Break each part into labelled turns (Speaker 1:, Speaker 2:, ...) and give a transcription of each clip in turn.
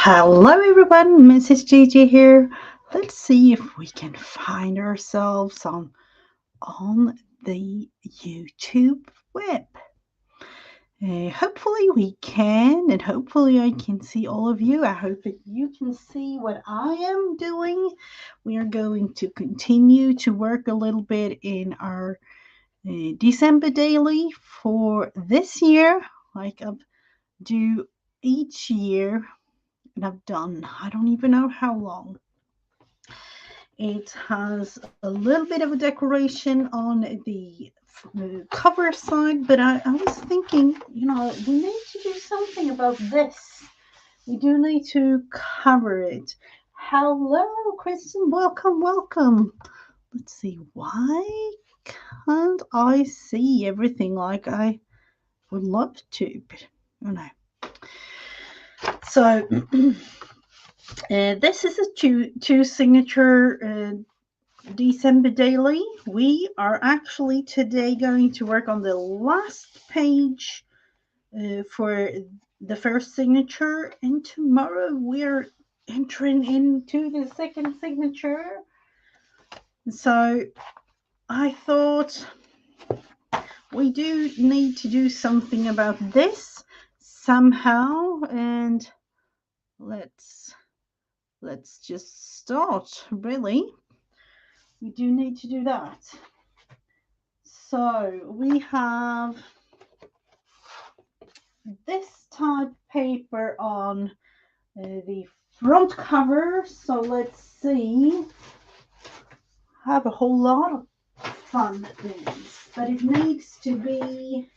Speaker 1: Hello everyone, Mrs. Gigi here. Let's see if we can find ourselves on the YouTube web. Hopefully we can, and hopefully I can see all of you. I hope that you can see what I am doing. We are going to continue to work a little bit in our December daily for this year, like I do each year. And I've done, I don't even know how long. It has a little bit of a decoration on the cover side, but I was thinking, we need to do something about this. We do need to cover it. Hello, Kristen. Welcome, welcome. Let's see. Why can't I see everything like I would love to? But oh no. So this is a two signature December daily. We are actually today going to work on the last page for the first signature, and tomorrow we're entering into the second signature. So I thought we do need to do something about this somehow, and let's just start, really. We do need to do that. So we have this type paper on the front cover. So let's see. I have a whole lot of fun things, but it needs to be,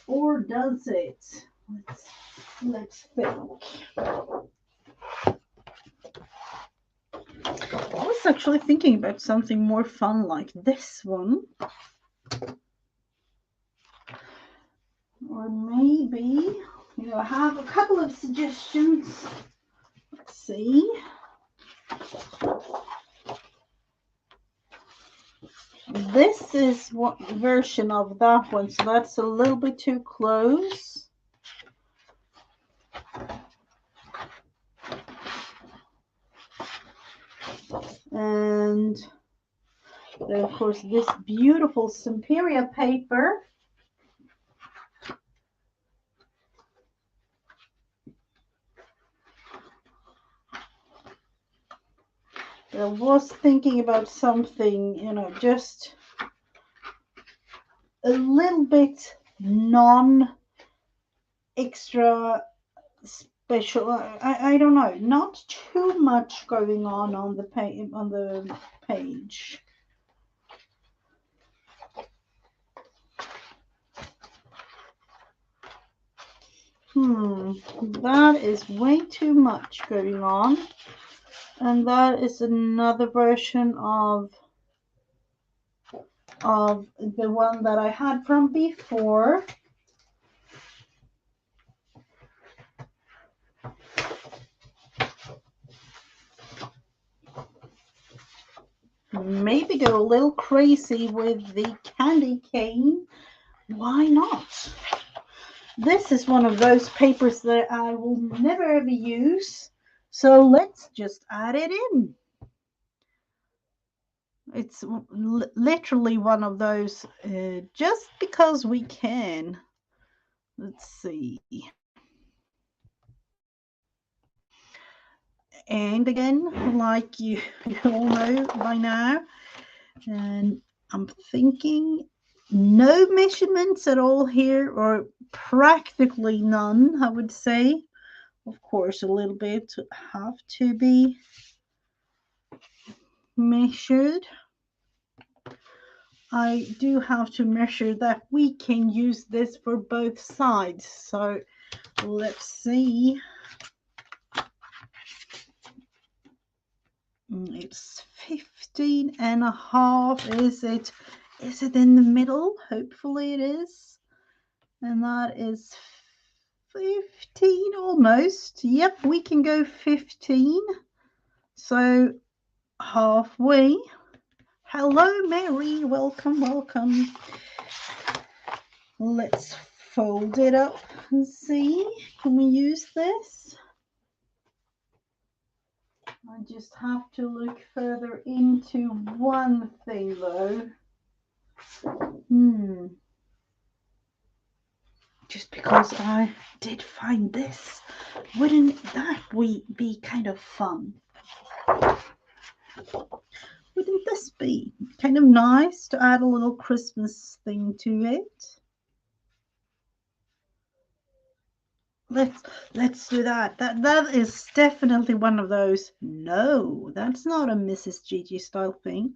Speaker 1: or does it? Let's think. I was actually thinking about something more fun like this one. Or maybe, I have a couple of suggestions. Let's see. This is what version of that one, so that's a little bit too close. And then, of course, this beautiful Superior paper. I was thinking about something, just a little bit non-extra special. I don't know, not too much going on the page. That is way too much going on. And that is another version of the one that I had from before. Maybe go a little crazy with the candy cane. Why not? This is one of those papers that I will never ever use. So let's just add it in. It's literally one of those just because we can. Let's see. And again, like you all know by now, and I'm thinking no measurements at all here, or practically none, I would say. Of course, a little bit have to be measured. I do have to measure that we can use this for both sides. So let's see. It's 15.5. Is it in the middle? Hopefully it is. And that is 15 almost. Yep, we can go 15. So halfway. Hello, Mary. Welcome, welcome. Let's fold it up and see. Can we use this? I just have to look further into one thing though. Just because I did find this, wouldn't that be kind of fun? Wouldn't this be kind of nice to add a little Christmas thing to it? Let's do that. That is definitely one of those. No, that's not a Mrs. Gigi style thing.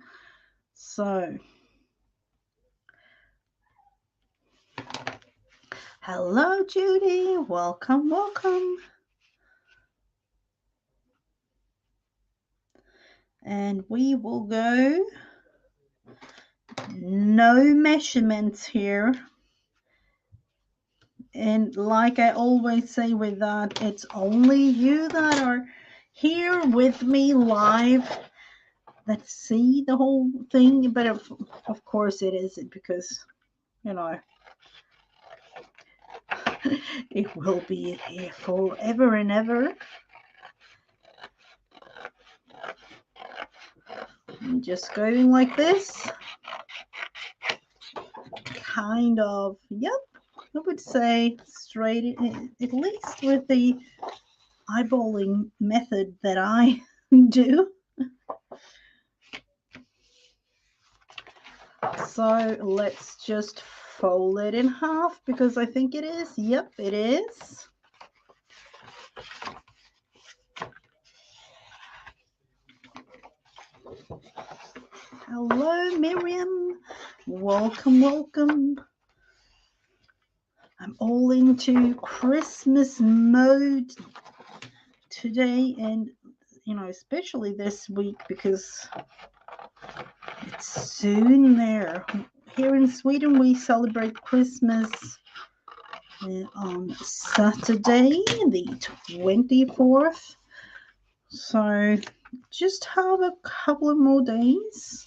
Speaker 1: So, hello, Judy. Welcome, welcome. And we will go. No measurements here. And like I always say with that, it's only you that are here with me live that see the whole thing. But of course it isn't, because, you know, it will be here forever and ever. I'm just going like this. Kind of, yep, I would say straight, at least with the eyeballing method that I do. So let's just fold it in half, because I think it is. Yep, it is. Hello, Miriam. Welcome, welcome. I'm all into Christmas mode today, and, you know, especially this week, because it's soon there. Here in Sweden, we celebrate Christmas on Saturday, the 24th. So just have a couple of more days.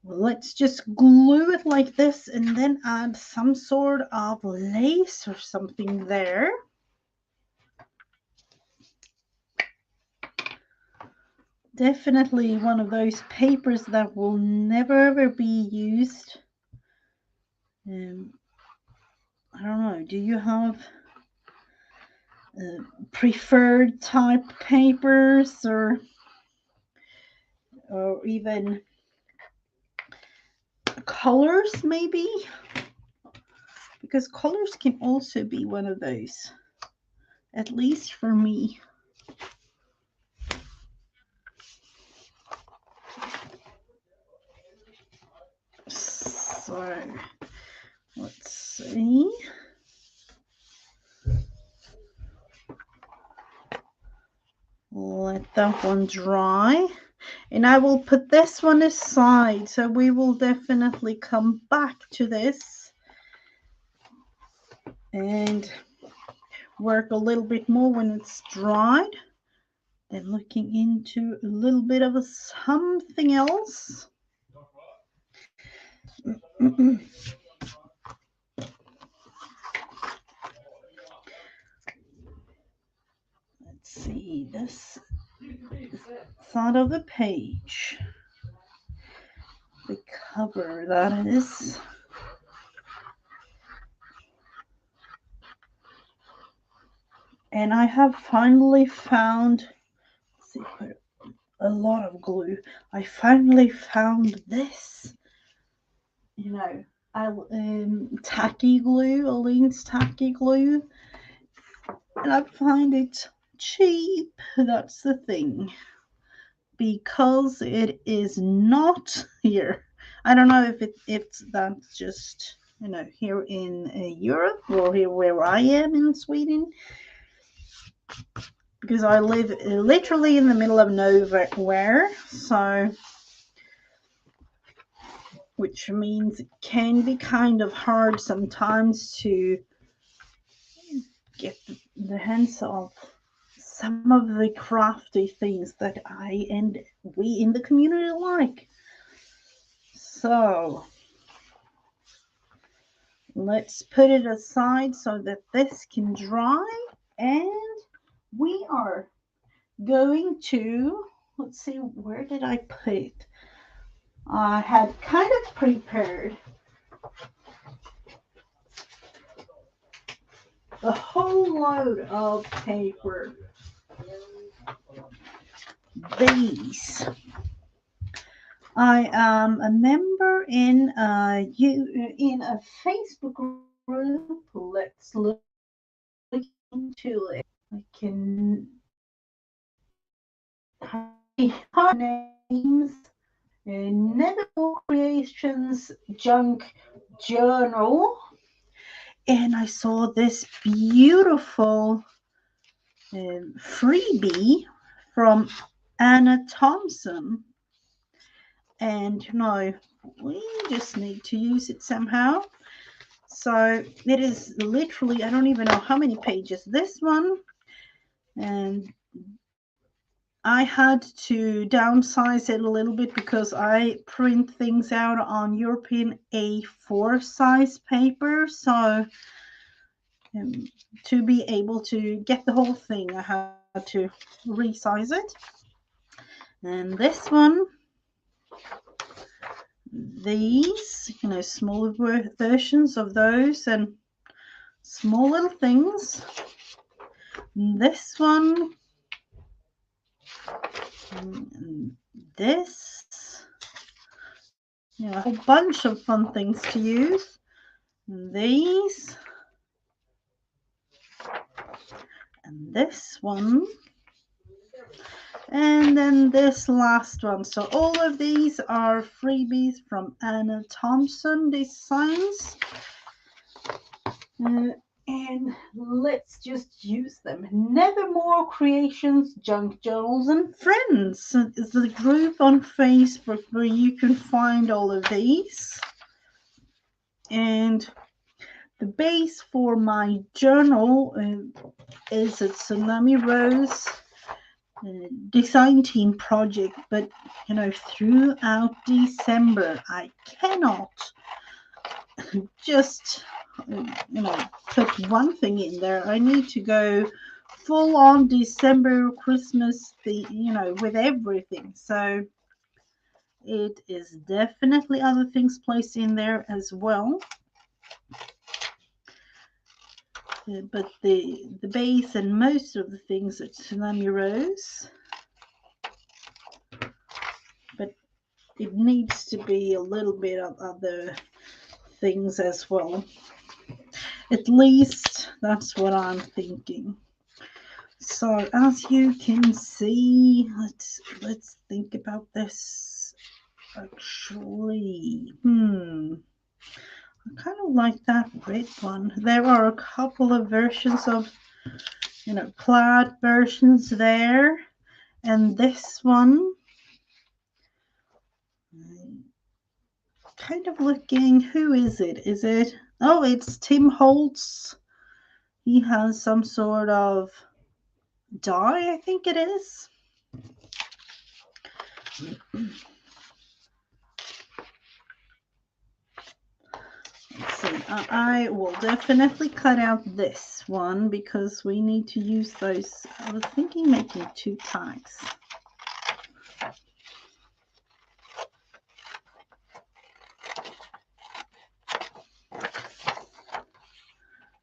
Speaker 1: Let's just glue it like this and then add some sort of lace or something there. Definitely one of those papers that will never ever be used. I don't know, do you have preferred type papers, or even colors maybe? Because colors can also be one of those, at least for me. So let's see. Let that one dry. And I will put this one aside. So we will definitely come back to this and work a little bit more when it's dried. Then looking into a little bit of something else. Let's see, this side of the page, the cover, that is. And I have finally found, let's see, put a lot of glue. I finally found this, you know, tacky glue, Aline's tacky glue. And I find it cheap, that's the thing, because it is not here. I don't know if that's just, you know, here in Europe, or here where I am in Sweden, because I live literally in the middle of nowhere, so, which means it can be kind of hard sometimes to get the hands of some of the crafty things that I and we in the community like. So let's put it aside so that this can dry, and we are going to, let's see, where did I put it? I had kind of prepared a whole load of paper. These. I am a member in a Facebook group. Let's look into it. I can hard names. Never Creations Junk Journal, and I saw this beautiful freebie from Anna Thompson, and we just need to use it somehow. So it is literally, I don't even know how many pages this one, and I had to downsize it a little bit because I print things out on European A4 size paper. So to be able to get the whole thing, I had to resize it. And this one, these, smaller versions of those and small little things. This one, this, a whole bunch of fun things to use. These, and this one, and then this last one. So all of these are freebies from Anna Thompson Designs. And let's just use them. Nevermore Creations, Junk Journals, and Friends is the group on Facebook where you can find all of these. And the base for my journal is a Tsunamirose design team project, but throughout December I cannot just put one thing in there. I need to go full on December Christmas with everything. So it is definitely other things placed in there as well. But the base and most of the things are Tsunamirose. But it needs to be a little bit of other things as well. At least that's what I'm thinking. So as you can see, let's think about this. Actually, I kind of like that red one. There are a couple of versions of, plaid versions there, and this one, kind of looking. Who is it? Is it? Oh, it's Tim Holtz. He has some sort of dye, I think it is. Let's see. I will definitely cut out this one because we need to use those. I was thinking making 2 tags.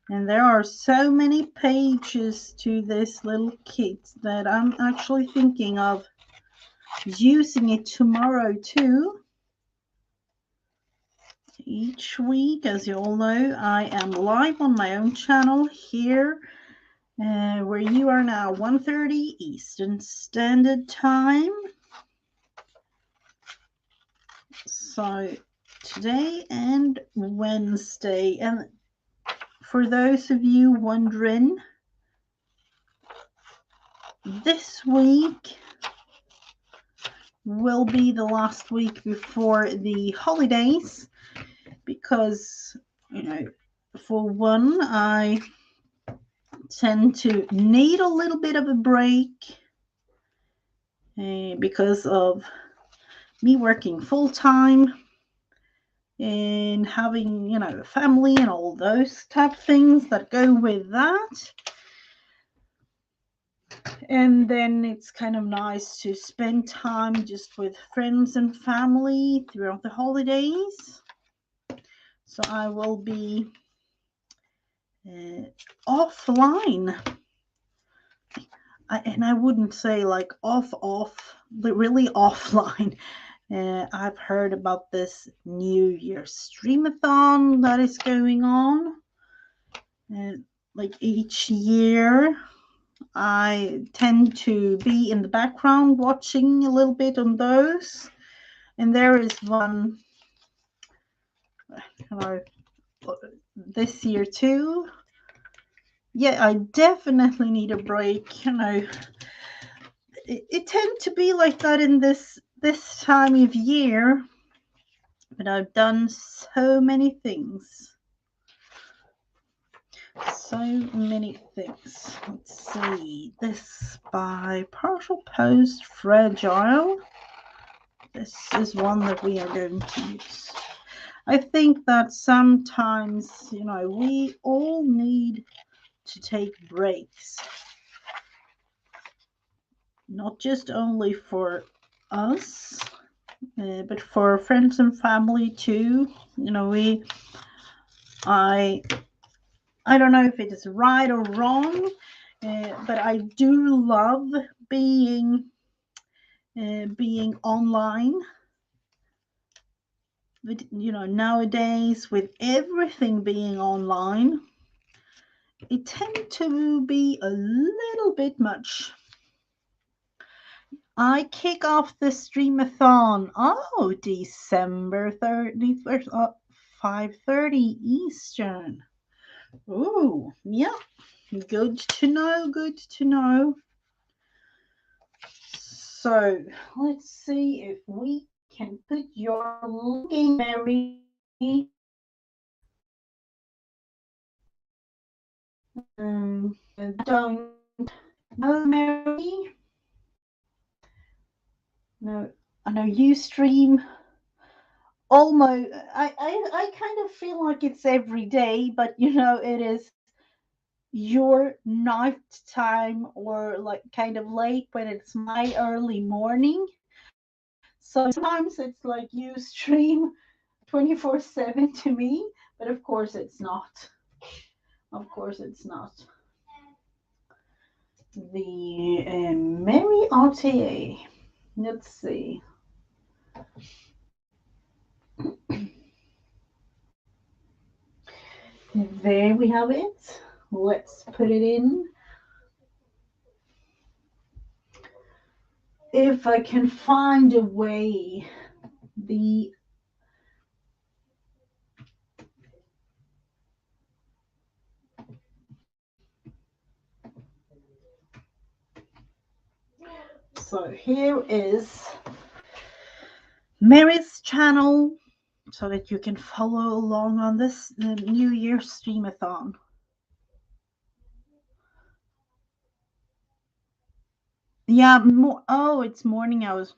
Speaker 1: And there are so many pages to this little kit that I'm actually thinking of using it tomorrow too. Each week, as you all know, I am live on my own channel here, where you are now 1:30 Eastern Standard Time. So today and Wednesday, and for those of you wondering, this week will be the last week before the holidays because, for one, I tend to need a little bit of a break because of me working full-time and having, a family and all those type of things that go with that. And then it's kind of nice to spend time just with friends and family throughout the holidays. So I will be offline. And I wouldn't say like off, but really offline. I've heard about this New Year's streamathon that is going on. Like each year, I tend to be in the background watching a little bit on those. And there is one this year too. Yeah, I definitely need a break. It tends to be like that in this time of year, but I've done so many things. So many things. Let's see. This by Partial Post Fragile. This is one that we are going to use. I think that sometimes, we all need to take breaks. Not just only for us, but for friends and family too. I don't know if it is right or wrong, but I do love being online. But nowadays with everything being online, it tends to be a little bit much. I kick off the streamathon. Oh, December 31st, 5:30 Eastern. Ooh, yeah. Good to know. Good to know. So let's see if we can put your link in, Mary. Don't know, Mary. No, I know you stream almost. I kind of feel like it's every day, but it is your night time or like kind of late when it's my early morning. So sometimes it's like you stream 24/7 to me, but of course it's not. Of course it's not. The Mary RTA. Let's see. There we have it. Let's put it in. If I can find a way, the so here is Mary's channel so that you can follow along on this New Year streamathon. Yeah, oh, it's morning hours.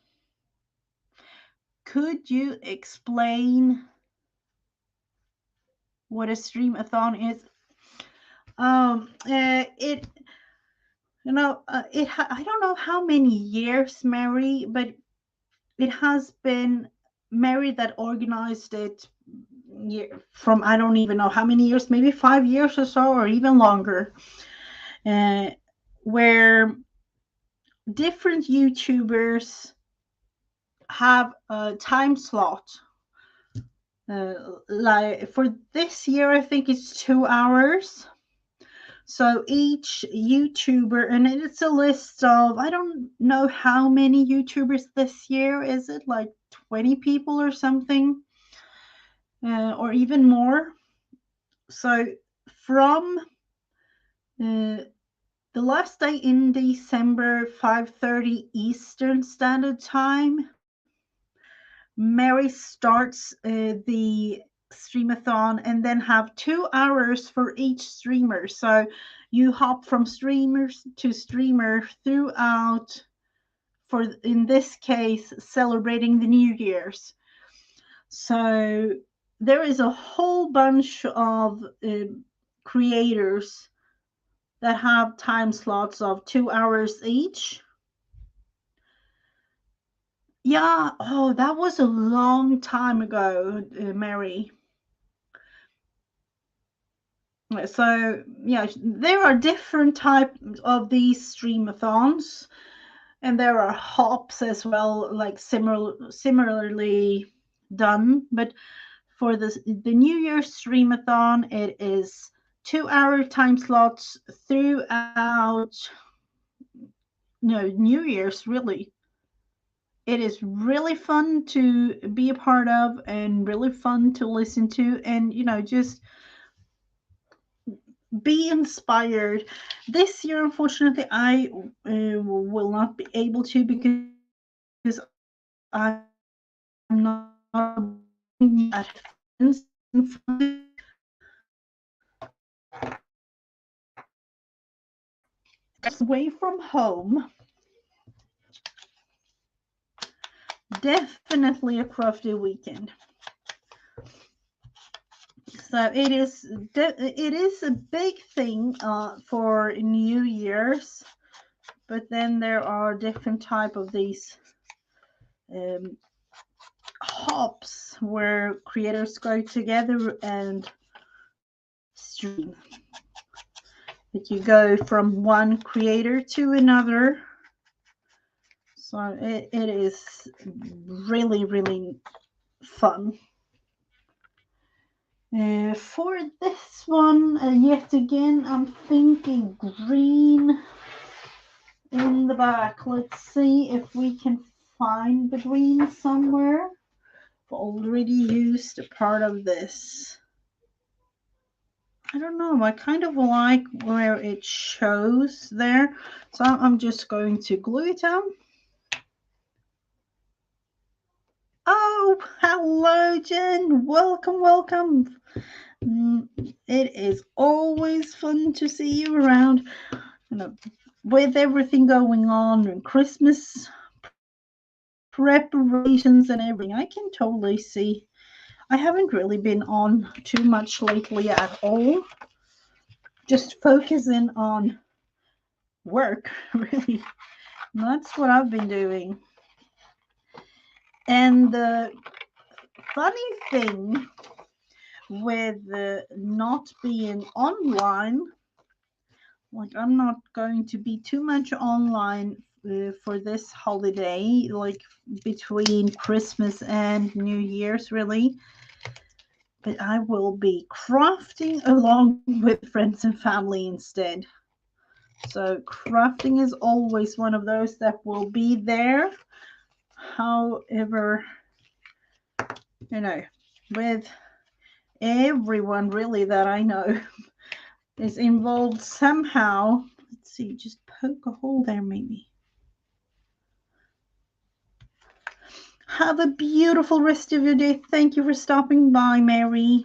Speaker 1: Could you explain what a streamathon is? It I don't know how many years, Mary, but it has been Mary that organized it from I don't even know how many years, maybe 5 years or so, or even longer, where different YouTubers have a time slot. Like for this year, I think it's 2 hours. So each YouTuber, and it's a list of, I don't know how many YouTubers this year. Is it like 20 people or something? Or even more? So from the last day in December, 5:30 Eastern Standard Time, Mary starts the streamathon and then have 2 hours for each streamer. So you hop from streamers to streamer throughout, for in this case, celebrating the New Year's. So there is a whole bunch of creators that have time slots of 2 hours each. Yeah, oh, that was a long time ago, Mary. So, yeah, there are different types of these streamathons, and there are hops as well, like similarly done. But for the New Year's streamathon, it is 2 hour time slots throughout, New Year's, really. It is really fun to be a part of and really fun to listen to, and just be inspired. This year, unfortunately, I will not be able to because I'm not at friends and away from home. Definitely a crafty weekend. So it is a big thing for New Year's, but then there are different type of these um, hops where creators go together and stream. That you go from one creator to another. So it is really, really fun. For this one, yet again, I'm thinking green in the back. Let's see if we can find the green somewhere. I've already used a part of this. I don't know. I kind of like where it shows there. So I'm just going to glue it down. Oh, hello, Jen. Welcome, welcome. It is always fun to see you around. With everything going on and Christmas preparations and everything, I can totally see. I haven't really been on too much lately at all. Just focusing on work, really. That's what I've been doing. And the funny thing with not being online, like I'm not going to be too much online for this holiday, like between Christmas and New Year's, really. But I will be crafting along with friends and family instead. So crafting is always one of those that will be there. However, with everyone really that I know is involved somehow. Let's see, just poke a hole there maybe. Have a beautiful rest of your day. Thank you for stopping by, Mary.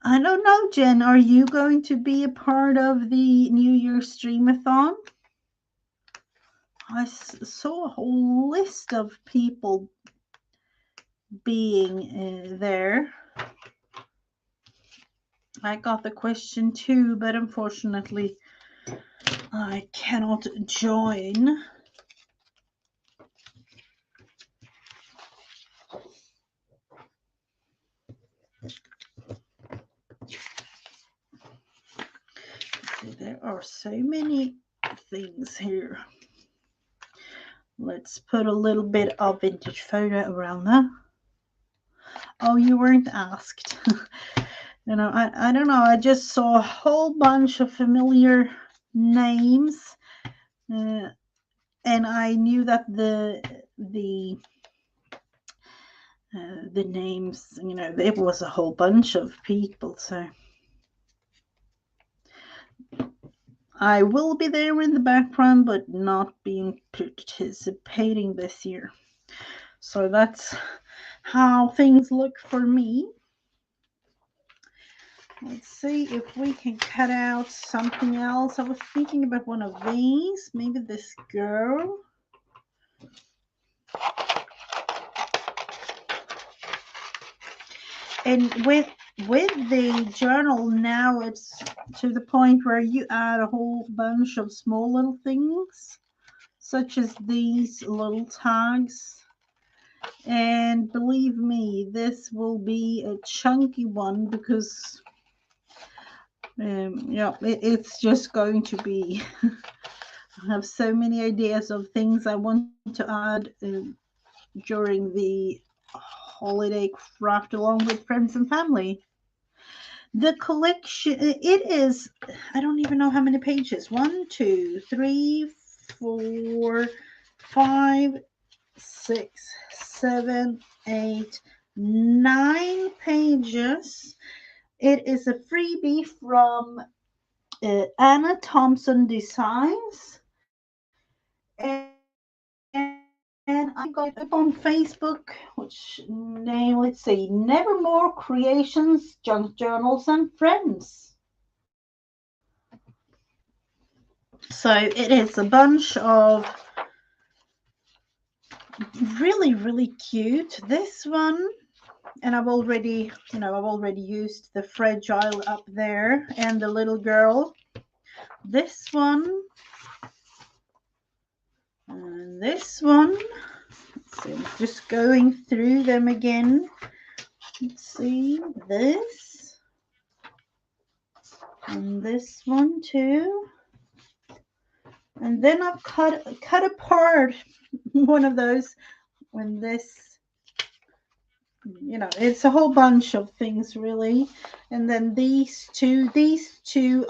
Speaker 1: I don't know, Jen. Are you going to be a part of the New Year's Streamathon? I saw a whole list of people being there. I got the question too, but unfortunately I cannot join. There are so many things here. Let's put a little bit of vintage photo around that. Oh, you weren't asked. I don't know. I just saw a whole bunch of familiar names, and I knew that the names, there was a whole bunch of people. So I will be there in the background, but not being participating this year. So that's how things look for me. Let's see if we can cut out something else. I was thinking about one of these, maybe this girl. And with the journal now, it's to the point where you add a whole bunch of small little things, such as these little tags. And believe me, this will be a chunky one because it's just going to be I have so many ideas of things I want to add during the holiday craft along with friends and family. The collection, it is, I don't even know how many pages. 1, 2, 3, 4, 5, 6, 7, 8, 9 pages. It is a freebie from Anna Thompson Designs. And I got it on Facebook, which name, let's see, Nevermore Creations, Junk Journals and Friends. So it is a bunch of really, really cute. This one, and I've already used the fragile up there and the little girl. This one, and this one. So I'm just going through them again. Let's see, this, and this one too. And then I've cut apart one of those when this, it's a whole bunch of things really. And then these two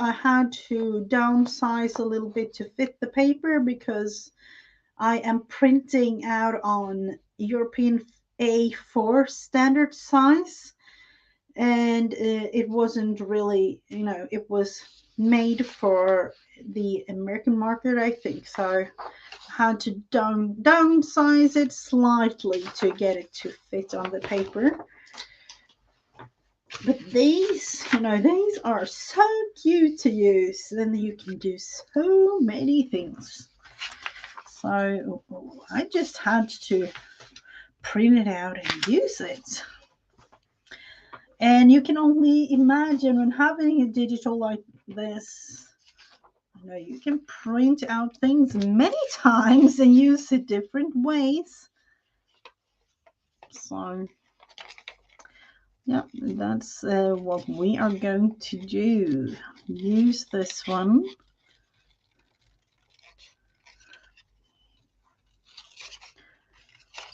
Speaker 1: I had to downsize a little bit to fit the paper because I am printing out on European A4 standard size, and it wasn't really, it was made for the American market, I think. So I had to downsize it slightly to get it to fit on the paper. But these, these are so cute to use. Then you can do so many things. So I just had to print it out and use it. And you can only imagine when having a digital like this, you can print out things many times and use it different ways. So, yeah, that's what we are going to do. Use this one.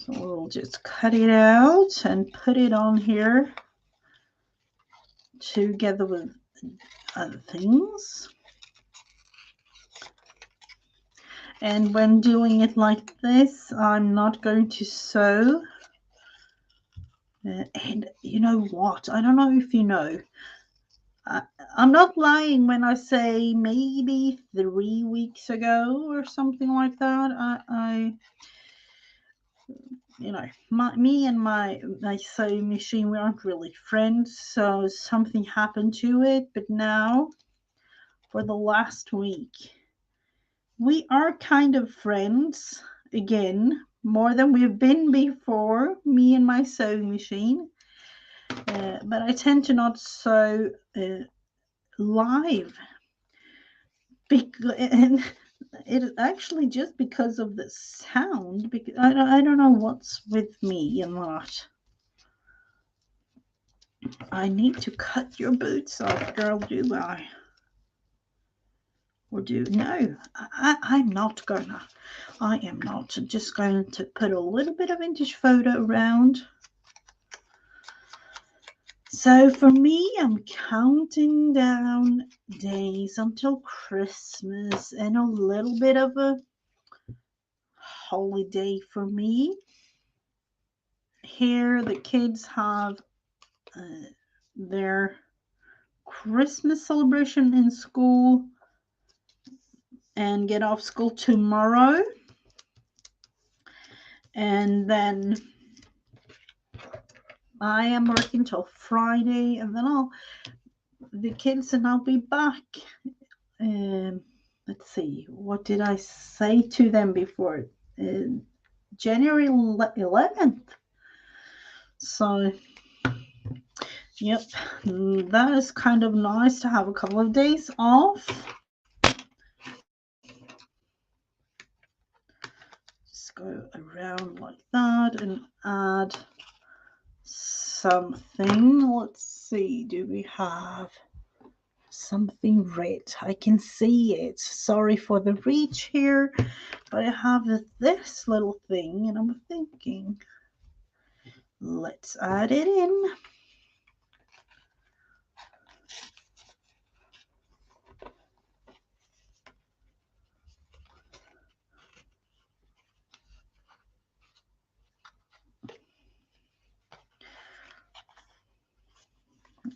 Speaker 1: So we'll just cut it out and put it on here together with other things. And when doing it like this, I'm not going to sew. And you know what? I don't know if you know. I'm not lying when I say maybe 3 weeks ago or something like that. I me and my sewing machine, we aren't really friends, so something happened to it. But now, for the last week, we are kind of friends again, more than we've been before, me and my sewing machine. But I tend to not sew live, and it is actually just because of the sound. Because I don't know what's with me and that. I need to cut your boots off, girl, do I? Or do no? I'm not gonna. I am not. Just going to put a little bit of vintage photo around. So for me, I'm counting down days until Christmas and a little bit of a holiday for me. Here, the kids have their Christmas celebration in school and get off school tomorrow. And then I am working till Friday, and then the kids and I'll be back. Let's see, what did I say to them before? January 11th. So Yep, that is kind of nice to have a couple of days off. Just go around like that and add something. Let's see, do we have something red? I can see it. Sorry for the reach here, but I have this little thing and I'm thinking, let's add it in.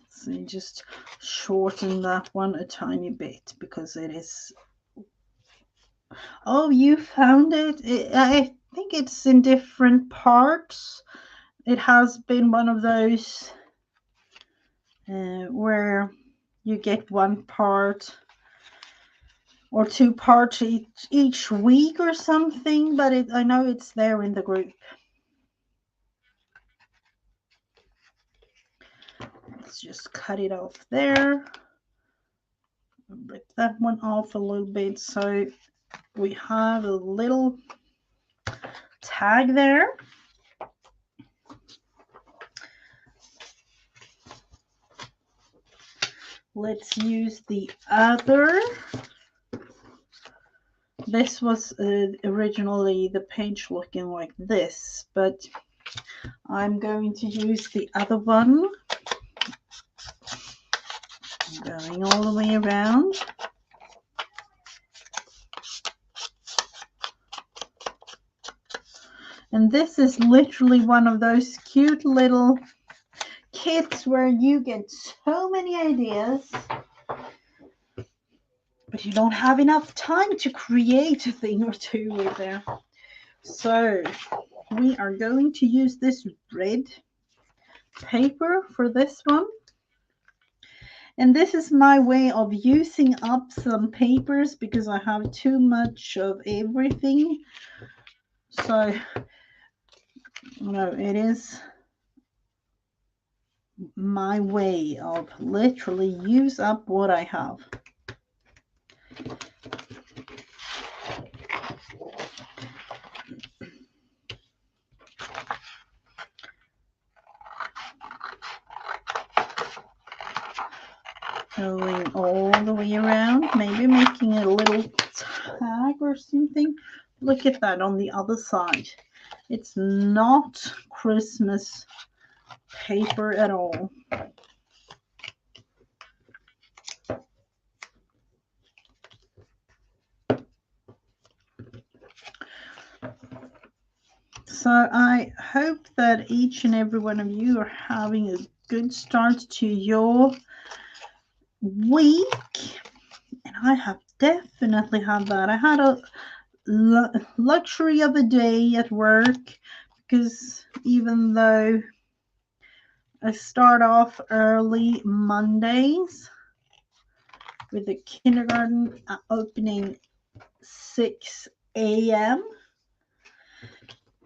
Speaker 1: So just shorten that one a tiny bit because it is. Oh, you found it? I think it's in different parts. It has been one of those where you get one part or two parts each week or something, but I know it's there in the group. Let's just cut it off there. Rip that one off a little bit so we have a little tag there. Let's use the other. This was originally the page looking like this, but I'm going to use the other one. Going all the way around. And this is literally one of those cute little kits where you get so many ideas, but you don't have enough time to create a thing or two with there. So we are going to use this red paper for this one. And this is my way of using up some papers because I have too much of everything. So, it is my way of literally use up what I have. Going all the way around, maybe making a little tag or something. Look at that on the other side. It's not Christmas paper at all. So I hope that each and every one of you are having a good start to your week. And I have definitely had that. I had a luxury of a day at work because even though I start off early Mondays with the kindergarten opening 6 a.m.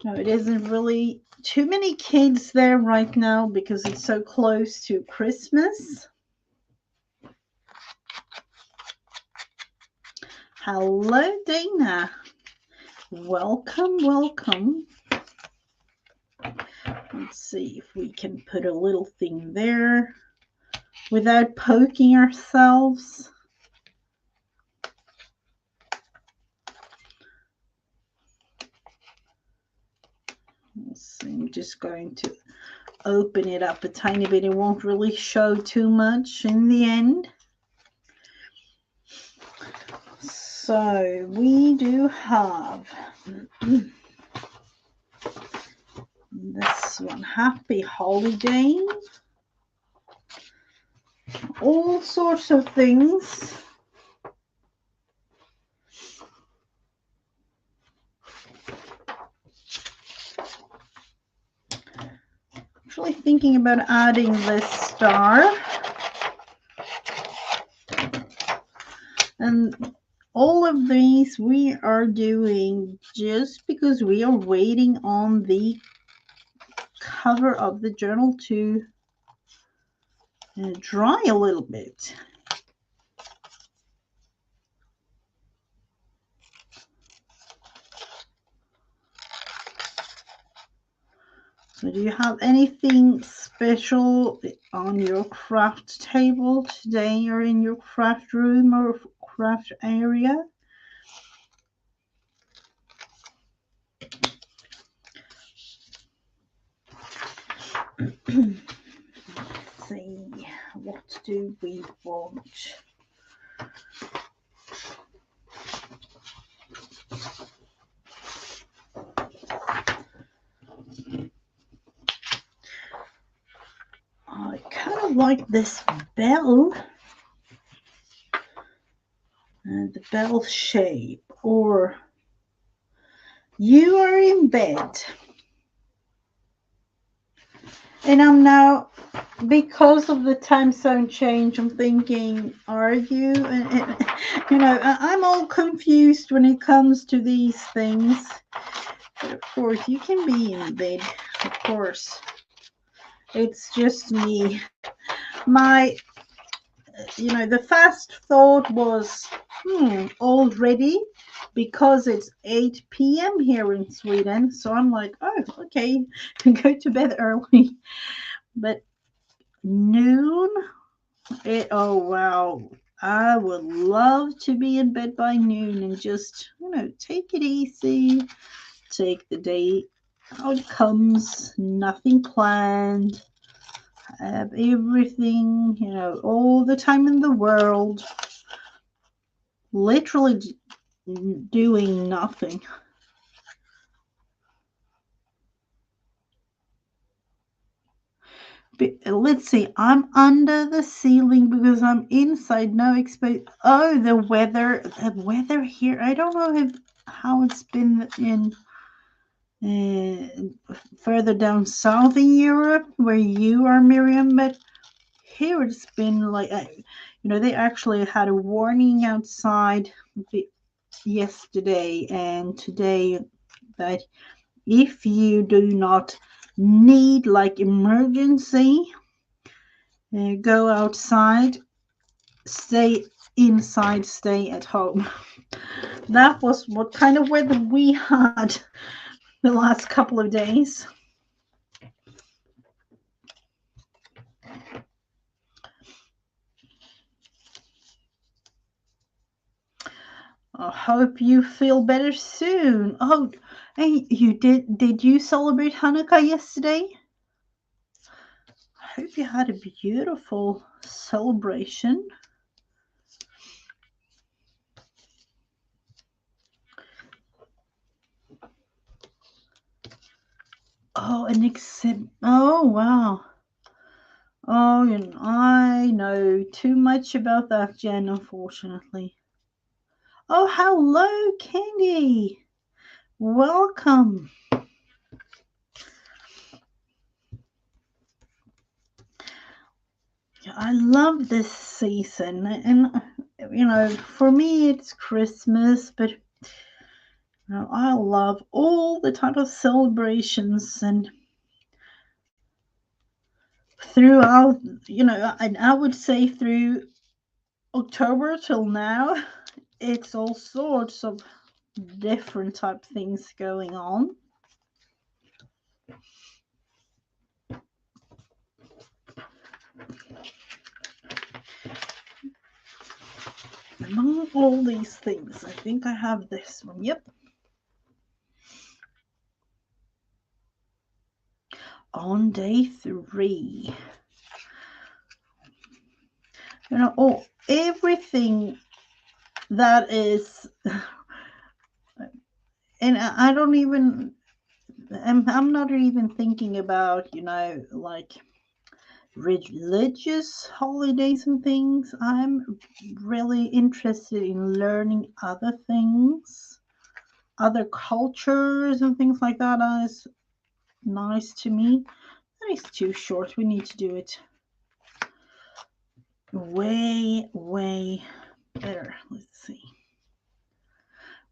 Speaker 1: No, it isn't really too many kids there right now because it's so close to Christmas. Hello, Dana. Welcome, welcome. Let's see if we can put a little thing there without poking ourselves. Let's see, I'm just going to open it up a tiny bit. It won't really show too much in the end. So we do have this one, Happy Holiday, all sorts of things. Actually thinking about adding this star. And all of these we are doing just because we are waiting on the cover of the journal to dry a little bit. So do you have anything special on your craft table today or in your craft room or craft area? Let's see, what do we want? I kind of like this bell, the bell shape, or you are in bed. And I'm now, because of the time zone change, I'm thinking, are you? And I'm all confused when it comes to these things. But of course, you can be in bed, of course. It's just me. The fast thought was, already, because it's 8 p.m. here in Sweden. So I'm like, oh, okay, go to bed early. But noon, oh, wow. I would love to be in bed by noon and just, take it easy, take the day how it comes, nothing planned. Have everything, all the time in the world, literally doing nothing. But let's see, I'm under the ceiling because I'm inside, no exposed. Oh, the weather here, I don't know how it's been in further down south in Europe where you are, Miriam, but here it's been like, they actually had a warning outside yesterday and today that if you do not need like emergency, go outside, stay inside, stay at home. That was what kind of weather we had the last couple of days. I hope you feel better soon. Oh, hey, did you celebrate Hanukkah yesterday? I hope you had a beautiful celebration. Oh, an exhibit. Oh, wow. Oh, I know too much about that, Jen, unfortunately. Oh, hello, Candy. Welcome. I love this season. And, for me, it's Christmas, but I love all the type of celebrations and throughout, and I would say through October till now, it's all sorts of different type things going on. Among all these things, I think I have this one. Yep. On day 3. Everything that is, and I don't even, I'm not even thinking about, like religious holidays and things. I'm really interested in learning other things, other cultures and things like that. Is nice to me. That is too short. We need to do it way better. Let's see.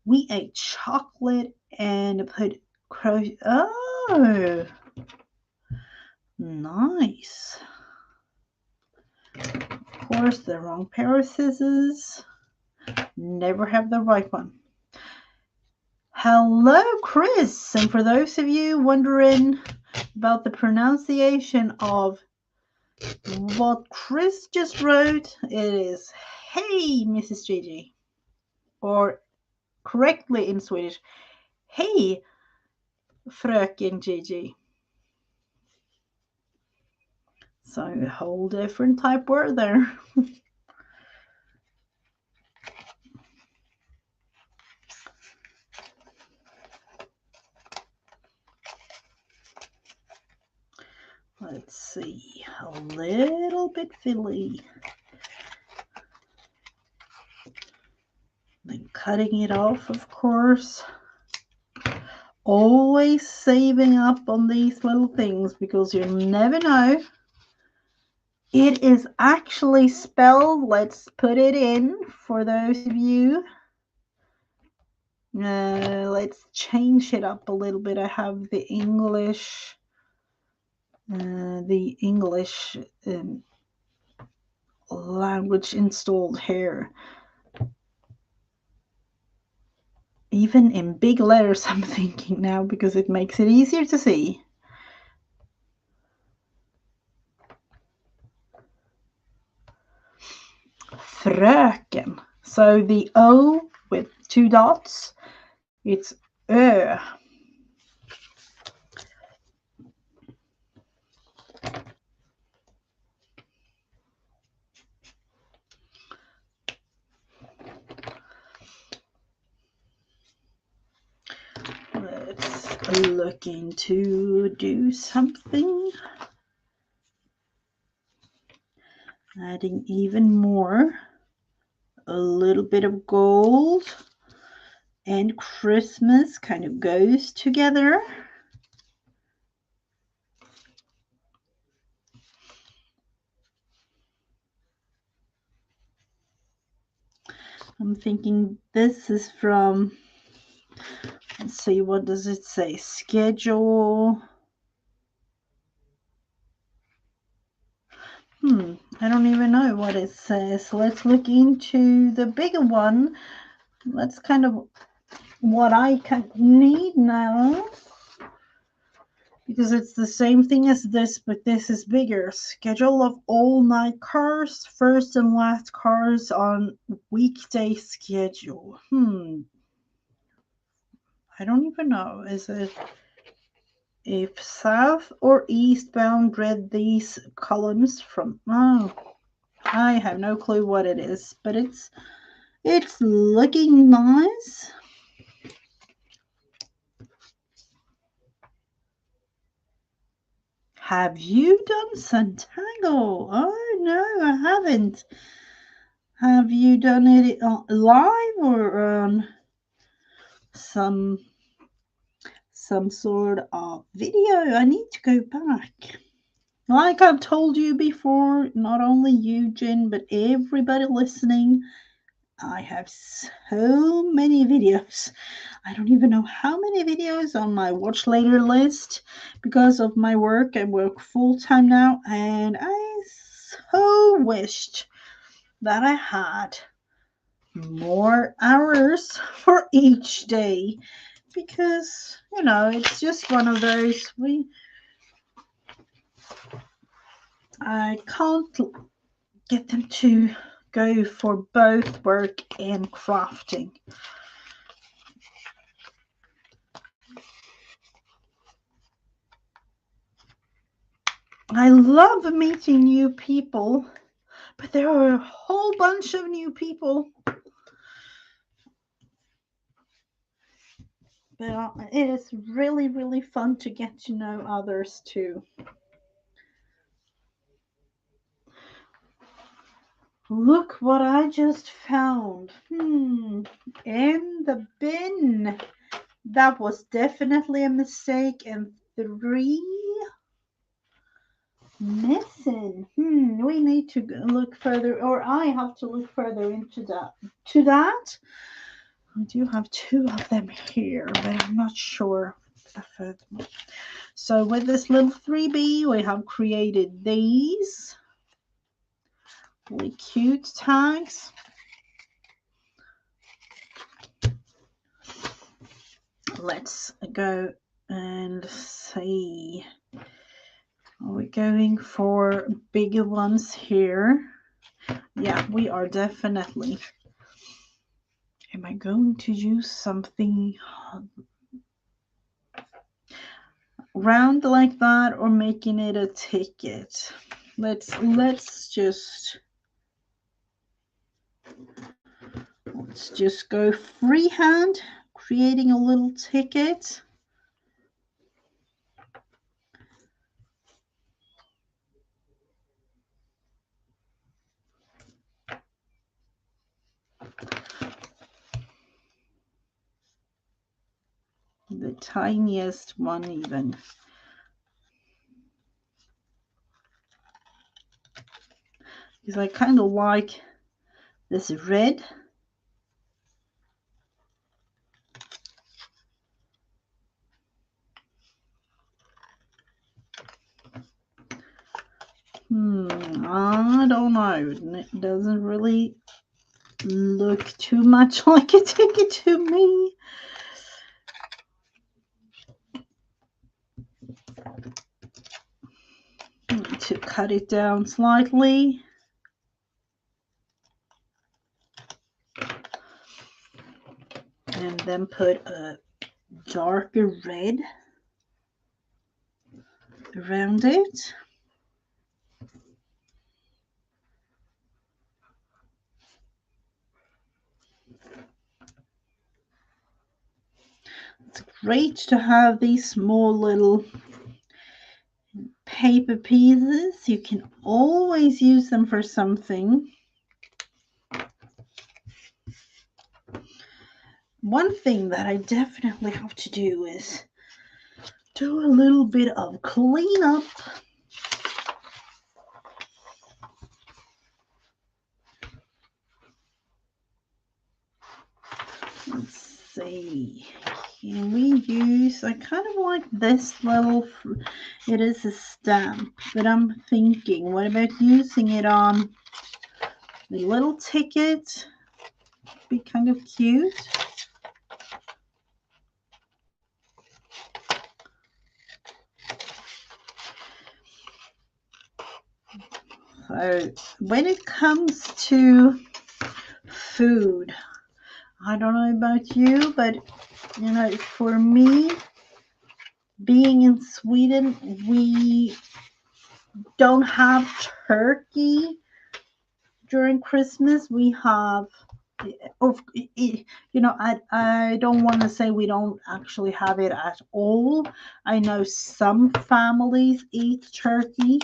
Speaker 1: We ate chocolate and put Oh, nice. course, the wrong pair of scissors. Never have the right one. Hello, Chris. And for those of you wondering about the pronunciation of what Chris just wrote, it is hey, Mrs. Gigi. Or correctly in Swedish, hey, Fröken Gigi. So a whole different type word there. Let's see, a little bit filly. Then cutting it off, of course. Always saving up on these little things because you never know. It is actually spelled, let's put it in for those of you. Let's change it up a little bit. I have the English language installed here. Even in big letters, I'm thinking now, because it makes it easier to see. Fröken. So the O with 2 dots, it's Ö. Let's look into do something. Adding even more. A little bit of gold and Christmas kind of goes together. I'm thinking this is from, let's see, what does it say? Schedule. I don't even know what it says. Let's look into the bigger one. That's kind of what I need now, because it's the same thing as this, but this is bigger. Schedule of all night cars, first and last cars on weekday schedule. I don't even know. Is it if south or eastbound read these columns from? Oh, I have no clue what it is, but it's looking nice. Have you done Santango? Oh no, I haven't. Have you done it live or on some sort of video? I need to go back. Like I've told you before, not only you, Jen, but everybody listening, I have so many videos. I don't even know how many videos on my watch later list because of my work. I work full time now, and I so wished that I had more hours for each day, because it's just one of those I can't get them to go for both work and crafting. I love meeting new people, but there are a whole bunch of new people. But it is really, really fun to get to know others too. Look what I just found. In the bin. That was definitely a mistake. And 3 missing. We need to look further, or I have to look further into that. I do have 2 of them here, but I'm not sure. So with this little 3B, we have created these. really cute tags. Let's go and see. Are we going for bigger ones here? Yeah, we are definitely. Am I going to use something round like that or making it a ticket? Let's just go freehand, creating a little ticket. The tiniest one even. Because I kind of like this red. I don't know. It doesn't really look too much like a ticket to me. Need to cut it down slightly. And then put a darker red around it. It's great to have these small little paper pieces. You can always use them for something. One thing that I definitely have to do is do a little bit of cleanup. Let's see. Can we use, I kind of like this little, it is a stamp, but I'm thinking, what about using it on the little ticket? Be kind of cute. So when it comes to food, I don't know about you, but you know, for me, being in Sweden, we don't have turkey during Christmas. We have, you know, I don't want to say we don't actually have it at all. I know some families eat turkey,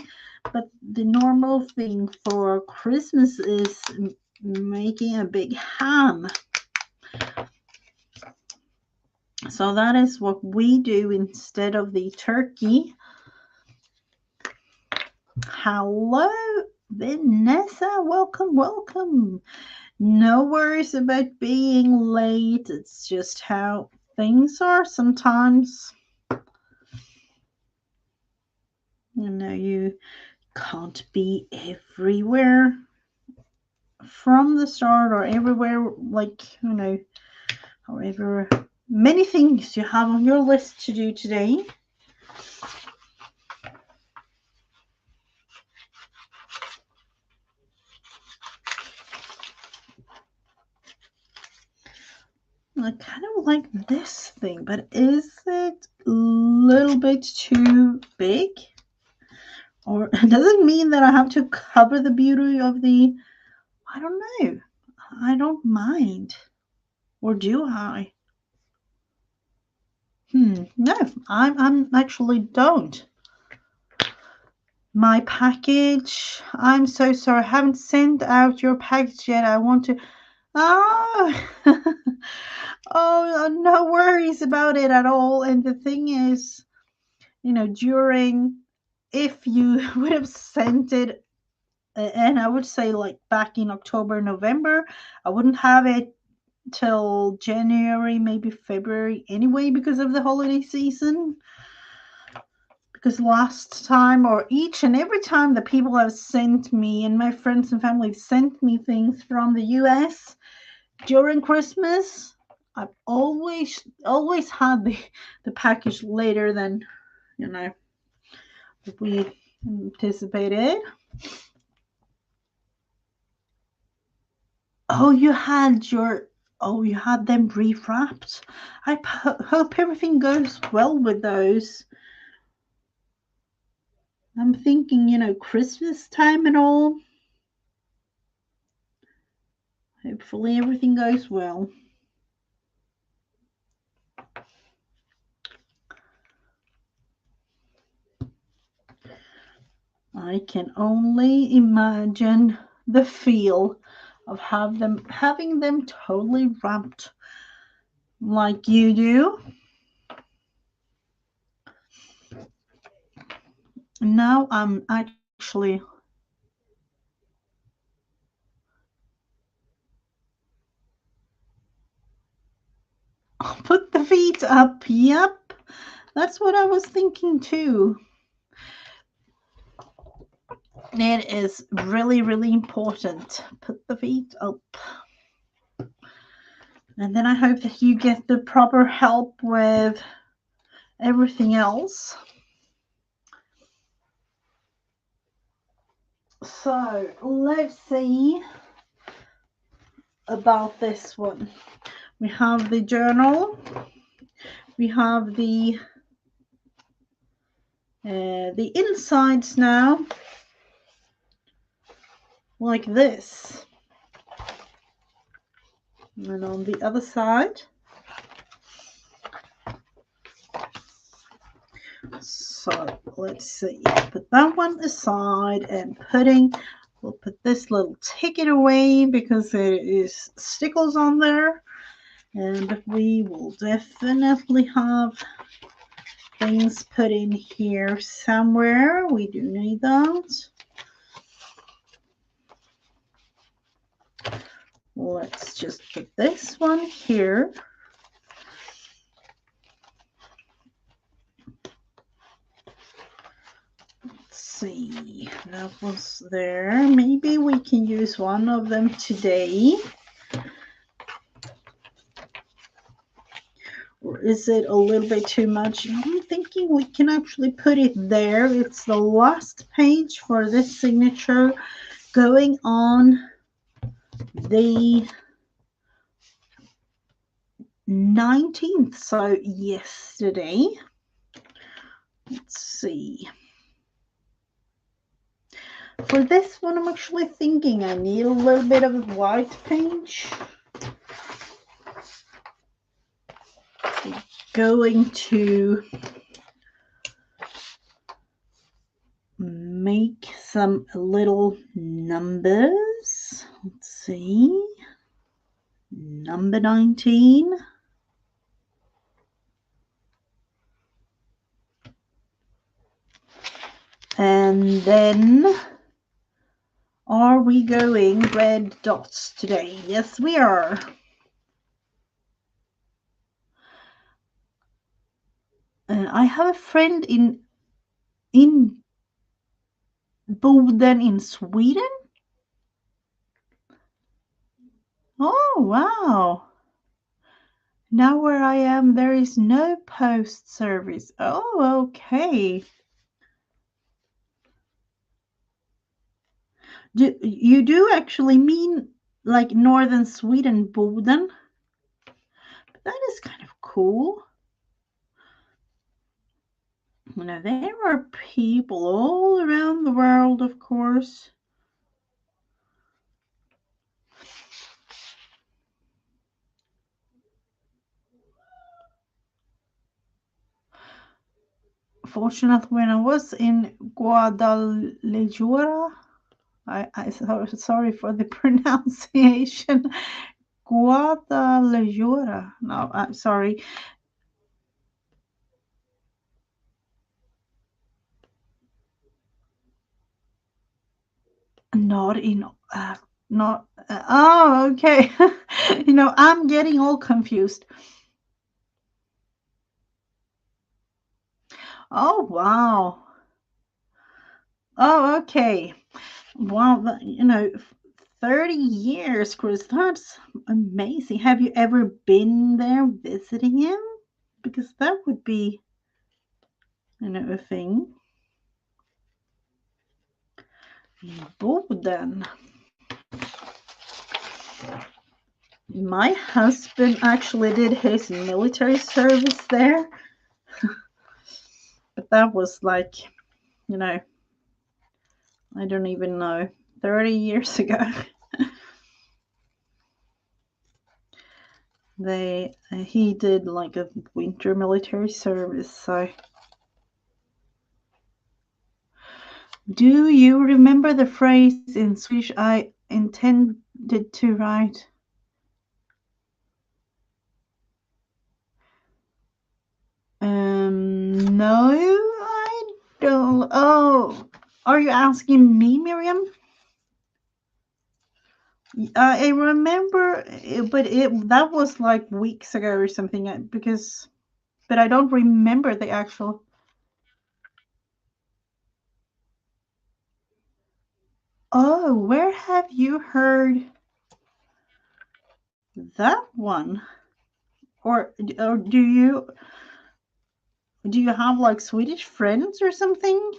Speaker 1: but the normal thing for Christmas is making a big ham. So that is what we do instead of the turkey. Hello, Vanessa. Welcome, welcome. No worries about being late. It's just how things are sometimes. You know, you can't be everywhere from the start or everywhere, like, you know, however many things you have on your list to do today. I kind of like this thing, but is it a little bit too big? Or does it mean that I have to cover the beauty of the, I don't know. I don't mind. Or do I? No, I'm actually don't. My package. I'm so sorry. I haven't sent out your package yet. I want to. Oh, oh, no worries about it at all. And the thing is, you know, if you would have sent it, and I would say like back in October, November, I wouldn't have it till January, maybe February anyway, because of the holiday season. because last time, or each and every time that people have sent me, and my friends and family sent me things from the US during Christmas, I've always had the package later than, you know, we anticipated. Oh, you had them rewrapped. I hope everything goes well with those. I'm thinking, Christmas time and all. Hopefully everything goes well. I can only imagine the feel of having them totally wrapped like you do. Now I'm actually put the feet up. Yep. That's what I was thinking too. It is really, really important. Put the feet up. And then I hope that you get the proper help with everything else. So let's see about this one. We have the journal. We have the insides now, like this. And on the other side. So let's see. Put that one aside and we'll put this little ticket away because there is stickers on there. And we will definitely have things put in here somewhere. We do need that. Let's just put this one here. Let's see, that was there. Maybe we can use one of them today. Or is it a little bit too much? I'm thinking we can actually put it there. It's the last page for this signature going on the 19th, so yesterday. Let's see. For this one, I'm actually thinking I need a little bit of white paint. I'm going to make some little numbers. Let's see. Number 19. And then, are we going red dots today? Yes, we are. I have a friend in Boden in Sweden. Oh, wow. Now where I am, there is no post service. Oh, okay. You do actually mean like northern Sweden, Boden? That is kind of cool. There are people all around the world, of course. Fortunately, when I was in Guadalajara, sorry for the pronunciation. Guadalajara. No, I'm sorry. Not in. Not. Oh, okay. I'm getting all confused. Oh, wow. Oh, okay. Wow, 30 years, Chris. That's amazing. Have you ever been there visiting him? Because that would be, a thing. Boden. My husband actually did his military service there, but that was like, you know, I don't even know, 30 years ago. He did like a winter military service. So, do you remember the phrase in Swedish I intended to write? No, I don't. Oh, are you asking me, Miriam? I remember, but it that was like weeks ago or something. But I don't remember the actual. Oh, where have you heard that one? Or do you have like Swedish friends or something?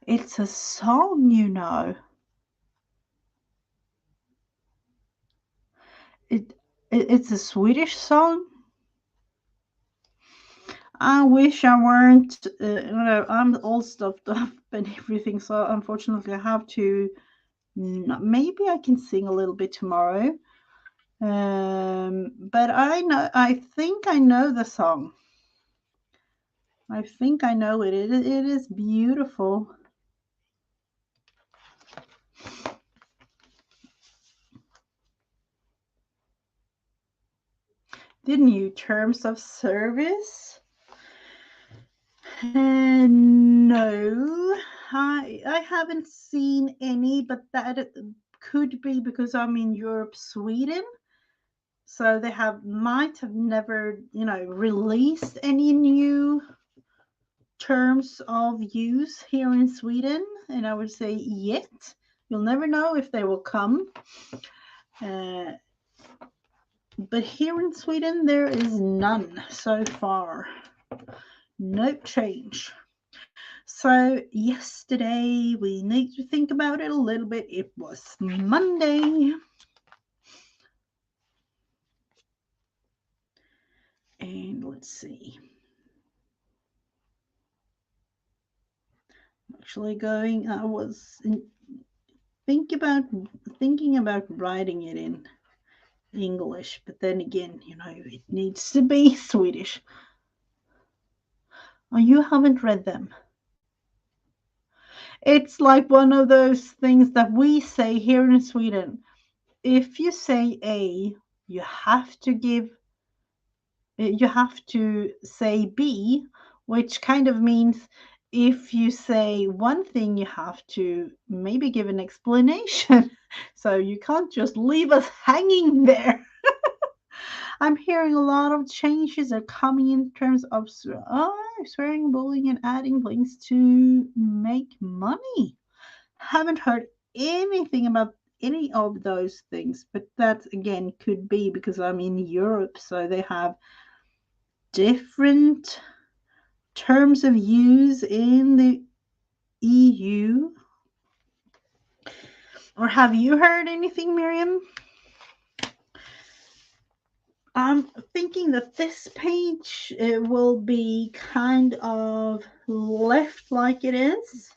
Speaker 1: It's a song, It, it's a Swedish song. I wish I weren't. I'm all stuffed up and everything, so unfortunately, I have to. Maybe I can sing a little bit tomorrow. But I know. I think I know the song. I think I know it. It is beautiful. The new terms of service. No, I haven't seen any, but that could be because I'm in Europe, Sweden. So they might have never, released any new terms of use here in Sweden. And I would say yet. You'll never know if they will come. Uh, but here in Sweden, there is none so far. No change. So, yesterday, we need to think about it a little bit. It was Monday. And let's see. Actually, I was thinking about writing it in English, but then again, it needs to be Swedish. Oh, you haven't read them. It's like one of those things that we say here in Sweden. If you say A, you have to give you have to say B, which kind of means if you say one thing, you have to maybe give an explanation. So you can't just leave us hanging there. I'm hearing a lot of changes are coming in terms of swearing, bullying, and adding links to make money. Haven't heard anything about any of those things, but that again could be because I'm in Europe, so they have different terms of use in the EU. Or have you heard anything, Miriam? I'm thinking that this page will be kind of left like it is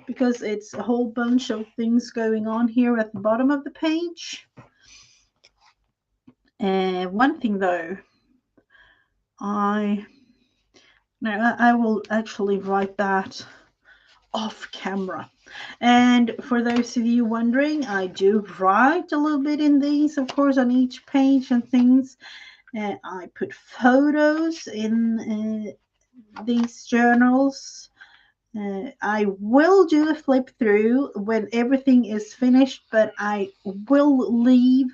Speaker 1: because it's a whole bunch of things going on here at the bottom of the page. One thing though, I will actually write that off camera. And for those of you wondering, I do write a little bit in these, of course, on each page and things. I put photos in these journals. I will do a flip through when everything is finished, but I will leave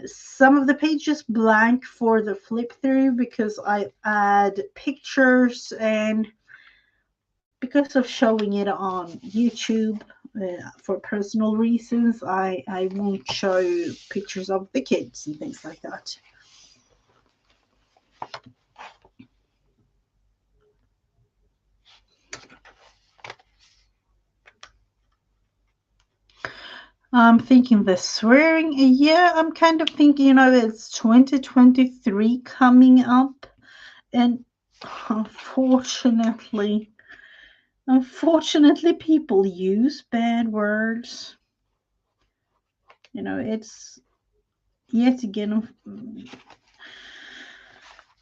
Speaker 1: Some of the pages blank for the flip through because I add pictures, and because of showing it on YouTube for personal reasons, I won't show pictures of the kids and things like that. I'm thinking the swearing. Yeah, I'm kind of thinking, it's 2023 coming up, and unfortunately, people use bad words. It's yet again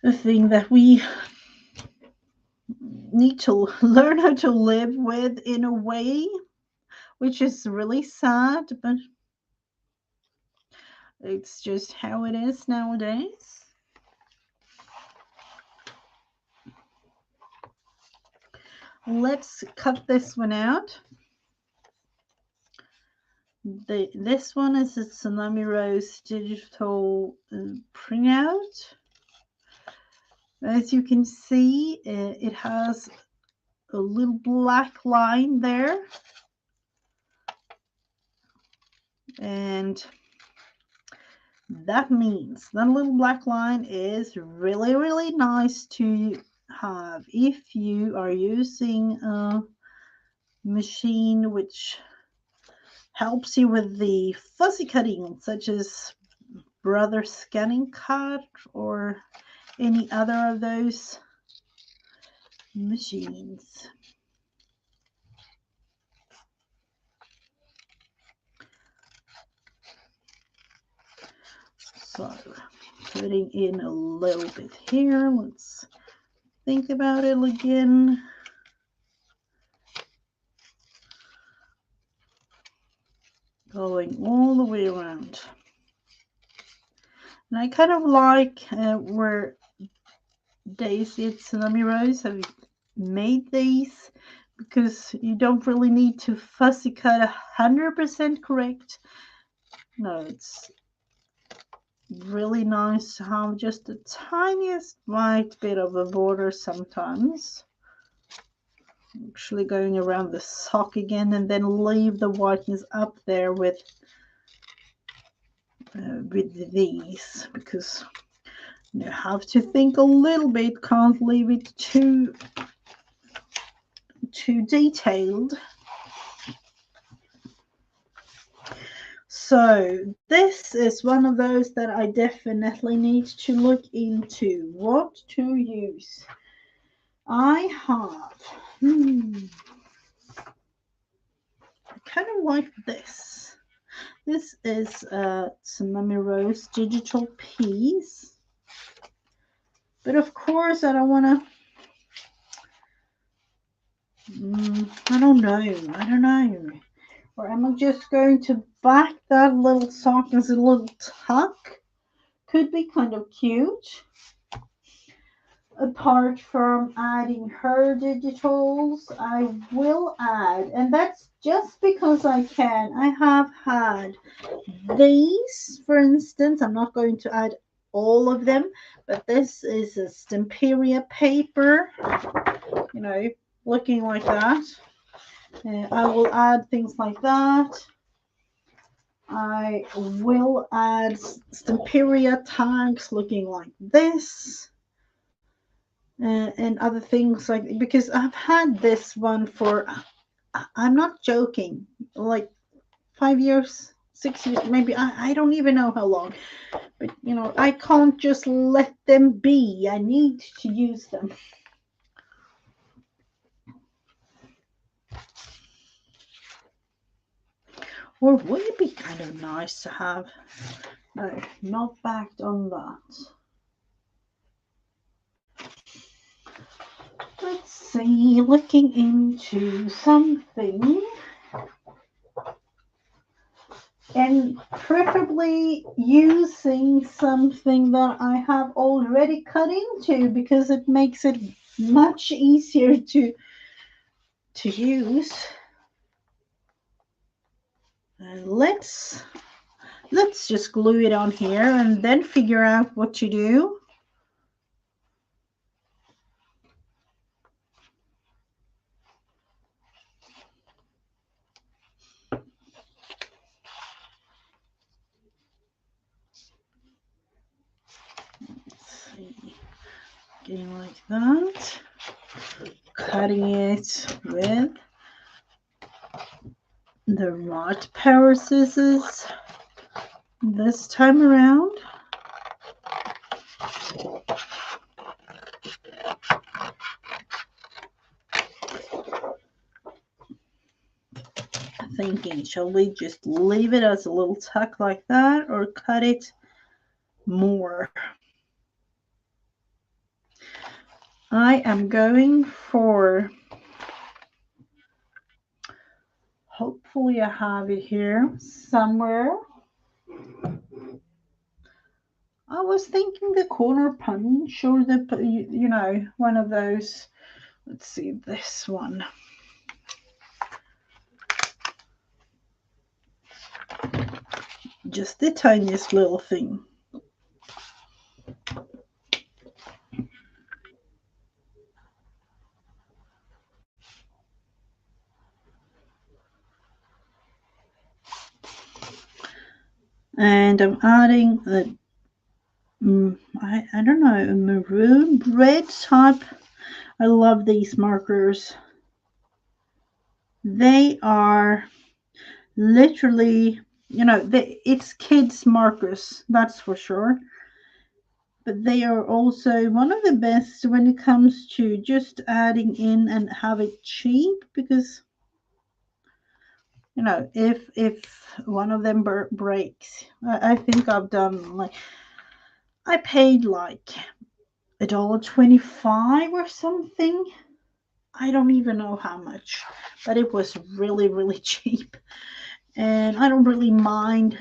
Speaker 1: a thing that we need to learn how to live with in a way, which is really sad, but it's just how it is nowadays. Let's cut this one out. This one is a Tsunamirose digital printout. As you can see, it has a little black line there, and that means that little black line is really, really nice to have if you are using a machine which helps you with the fuzzy cutting, such as Brother Scanning Cut or any other of those machines. So, putting in a little bit here. Let's think about it again. Going all the way around. And I kind of like where Daisy and Tsunamirose have made these, because you don't really need to fussy cut 100% correct. No, it's really nice to have just the tiniest white bit of a border sometimes. Actually going around the sock again, and then leave the whiteness up there with these, because you have to think a little bit, can't leave it too detailed. So this is one of those that I definitely need to look into what to use. I have I kind of like this. This is a Tsunamirose digital piece, but of course I don't want to. I don't know. Or am I just going to back that little sock as a little tuck? Could be kind of cute. Apart from adding her digitals, I will add, and that's just because I can. I have had these, for instance. I'm not going to add all of them, but this is a Stamperia paper, looking like that. I will add things like that. I will add Stamperia tags looking like this. And other things, like, because I've had this one for, I'm not joking, like 5 years, 6 years, maybe. I don't even know how long, but I can't just let them be. I need to use them. Or would it be kind of nice to have, no, not backed on that. Let's see, looking into something, and preferably using something that I have already cut into, because it makes it much easier to use. And let's let's just glue it on here and then figure out what to do. Let's see, getting like that, cutting it with the right power scissors this time around. Thinking, shall we just leave it as a little tuck like that or cut it more? I am going for, hopefully I have it here somewhere. I was thinking the corner punch or the, you know, one of those. Let's see, this one. Just the tiniest little thing. And I'm adding a, I don't know, a maroon red type. I love these markers. They are literally, you know, it's kids markers, that's for sure. But they are also one of the best when it comes to just adding in and have it cheap, because you know, if one of them breaks, I think I've done like, I paid like $1.25 or something. I don't even know how much, but it was really, really cheap. And I don't really mind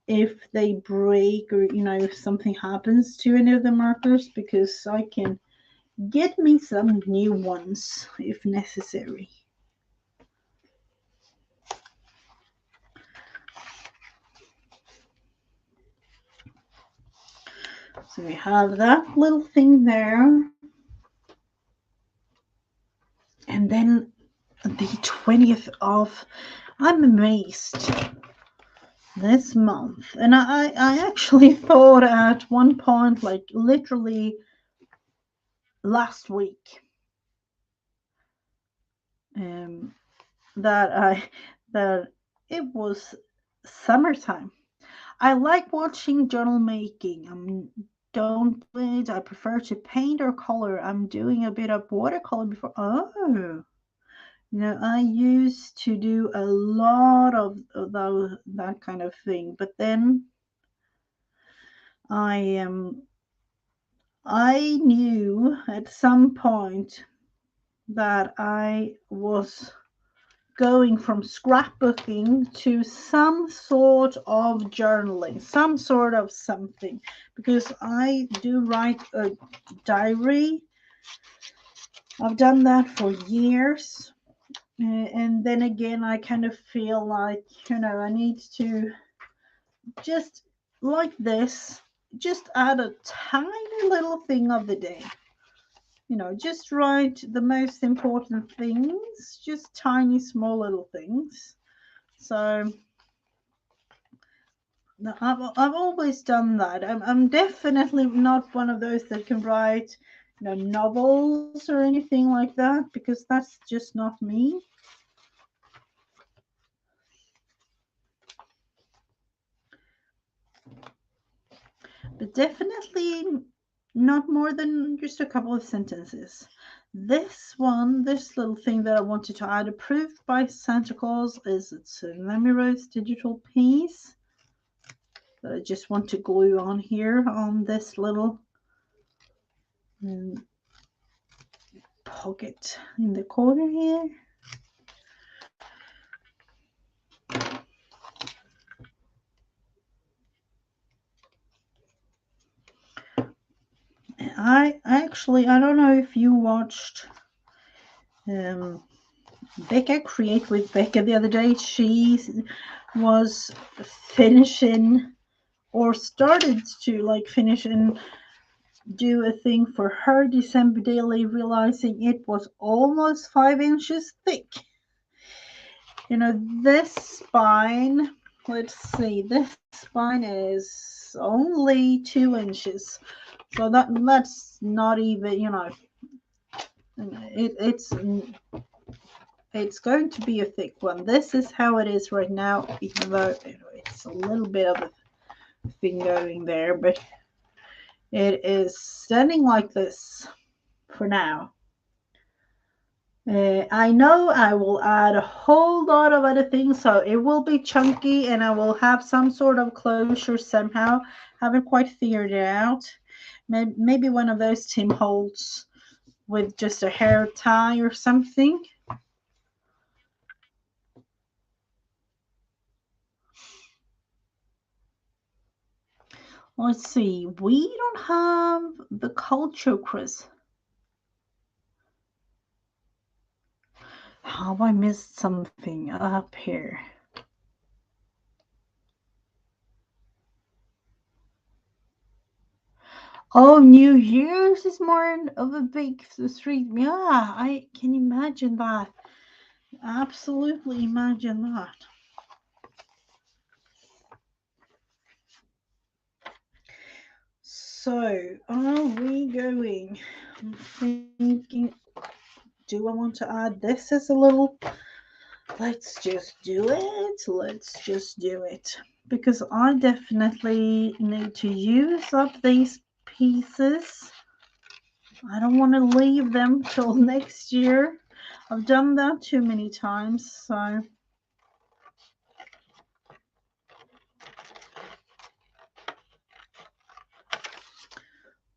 Speaker 1: if they break, or you know, if something happens to any of the markers, because I can get me some new ones if necessary. So we have that little thing there. And then the 20th of, I'm amazed, this month. And I actually thought at one point, like literally last week, um, that it was summertime. I like watching journal making. Don't do it. I prefer to paint or color. I'm doing a bit of watercolor before. Oh, you know, I used to do a lot of that kind of thing, but then I I knew at some point that I was going from scrapbooking to some sort of journaling, some sort of something, because I do write a diary. I've done that for years. And then again, I kind of feel like, you know, I need to just like this, just add a tiny little thing of the day. You know, just write the most important things, just tiny, small little things. So I've always done that. I'm definitely not one of those that can write, you know, novels or anything like that, because that's just not me. But definitely not more than just a couple of sentences. This little thing that I wanted to add, approved by Santa Claus, is a Tsunamirose digital piece that I just want to glue on here on this little pocket in the corner here. I actually, I don't know if you watched Becca Create with Becca the other day. was finishing or started to like finish and do a thing for her December daily, realizing it was almost 5 inches thick. You know, this spine, let's see, this spine is only 2 inches. So that's not even, it's going to be a thick one. This is how it is right now, even though it's a little bit of a thing going there, but it is standing like this for now. I know I will add a whole lot of other things, so it will be chunky and I will have some sort of closure somehow. Haven't quite figured it out. Maybe one of those Tim Holtz with just a hair tie or something. Let's see. We don't have the culture quiz. How I missed something up here. Oh, New Year's is more of a big street. Yeah, I can imagine that. Absolutely imagine that. So, are we going? I'm thinking, do I want to add this as a little? Let's just do it. Let's just do it. Because I definitely need to use up these pieces. I don't want to leave them till next year. I've done that too many times, so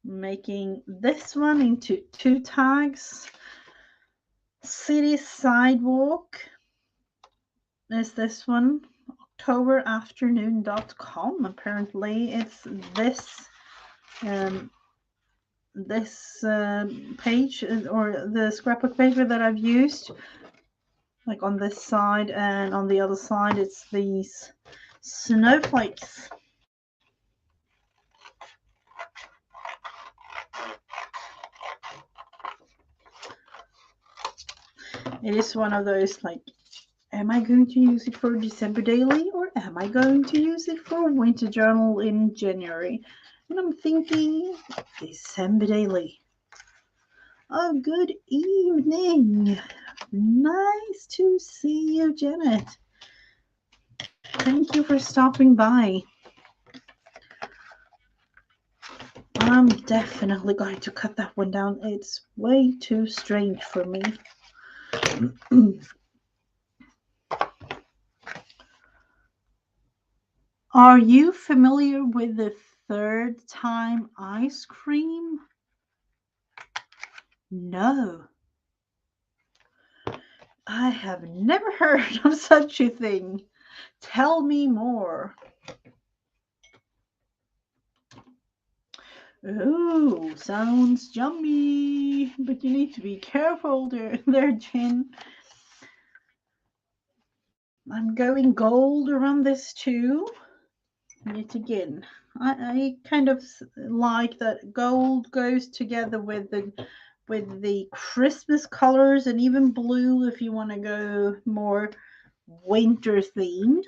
Speaker 1: making this one into 2 tags. City sidewalk is this one. Octoberafternoon.com. Apparently, it's um, this page or the scrapbook paper that I've used, like on this side, and on the other side, it's these snowflakes. It is one of those like, am I going to use it for December daily or am I going to use it for winter journal in January? And I'm thinking December daily. Oh, good evening. Nice to see you, Janet. Thank you for stopping by. I'm definitely going to cut that one down. It's way too strange for me. Are you familiar with the third time ice cream? No. I have never heard of such a thing. Tell me more. Oh, sounds yummy. But you need to be careful there, Jen. I'm going gold around this too. Yet again, I kind of like that gold goes together with the Christmas colors and even blue if you want to go more winter themed.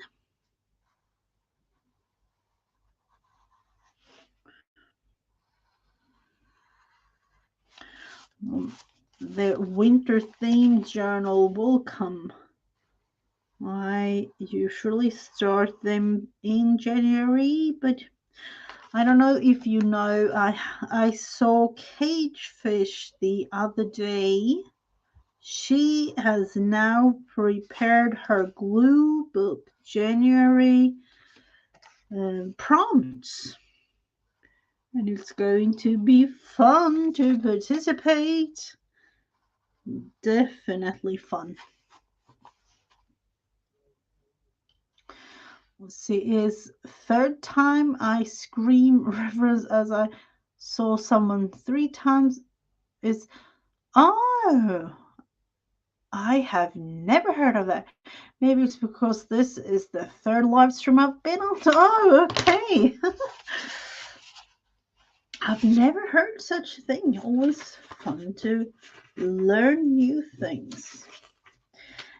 Speaker 1: The winter themed journal will come. I usually start them in January, but I don't know if you know, I saw Cagefish the other day. She has now prepared her glue book January prompts, and it's going to be fun to participate. Definitely fun. Let's see, is third time I scream reference as I saw someone 3 times is, oh, I have never heard of that. Maybe it's because this is the third live stream I've been on. Oh, okay. I've never heard such a thing. Always fun to learn new things.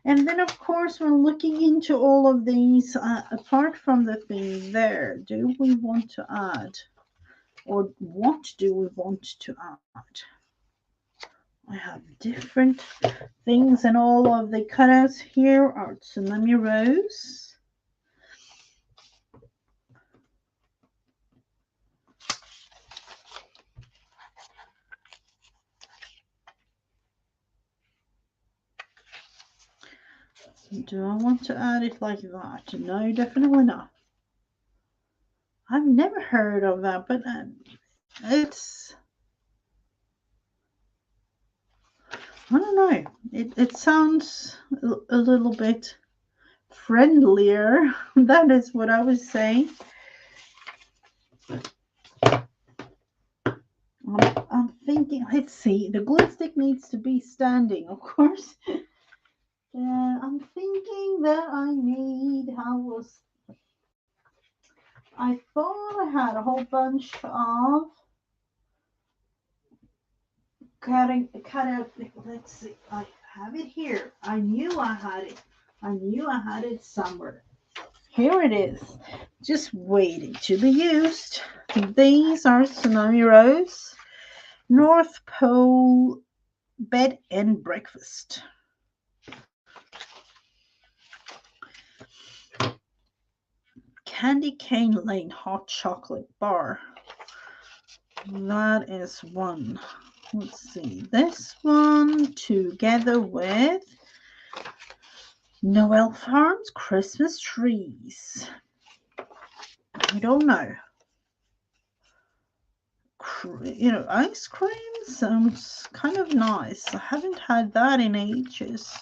Speaker 1: And then, of course, when looking into all of these, apart from the thing there, do we want to add, or what do we want to add? I have different things, and all of the cutouts here are Tsunamirose. Do I want to add it like that? No, definitely not. I've never heard of that, but it's, I don't know. It sounds a little bit friendlier. That is what I was saying. I'm thinking, let's see, the glue stick needs to be standing, of course. I'm thinking that I thought I had a whole bunch of cut out, let's see, I have it here. I knew I had it. I knew I had it somewhere. Here it is, just waiting to be used. These are Tsunamirose North Pole Bed and Breakfast. Candy Cane Lane Hot Chocolate Bar. That is one. Let's see, this one together with Noel Farms Christmas Trees. I don't know. Ice cream sounds kind of nice. I haven't had that in ages.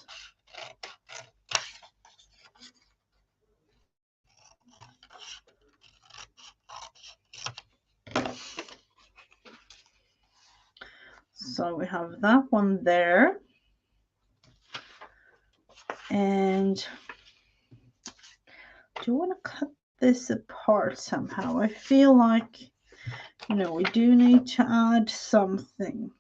Speaker 1: So we have that one there. And do you want to cut this apart somehow? I feel like, we do need to add something.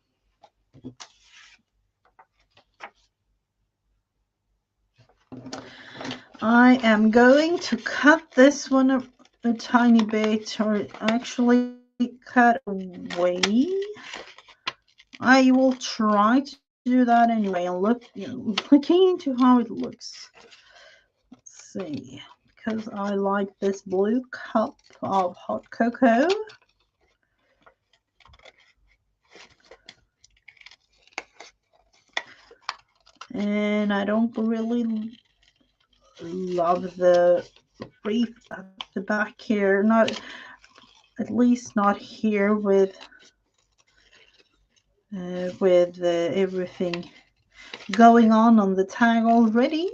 Speaker 1: I am going to cut this one a tiny bit, or actually cut away. I will try to do that anyway, and looking into how it looks. Let's see, because I like this blue cup of hot cocoa. And I don't really love the reef at the back here, at least not here with everything going on the tag already.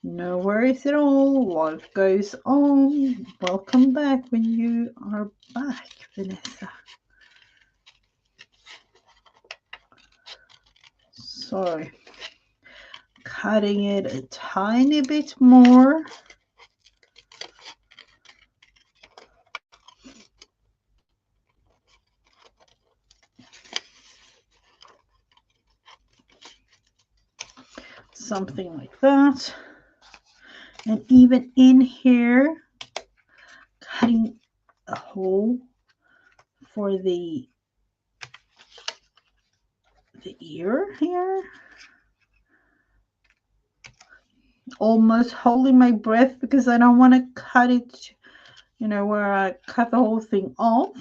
Speaker 1: No worries at all. Life goes on. Welcome back when you are back, Vanessa. So, cutting it a tiny bit more. Something like that. And even in here, cutting a hole for the ear here. Almost holding my breath because I don't want to cut it, where I cut the whole thing off.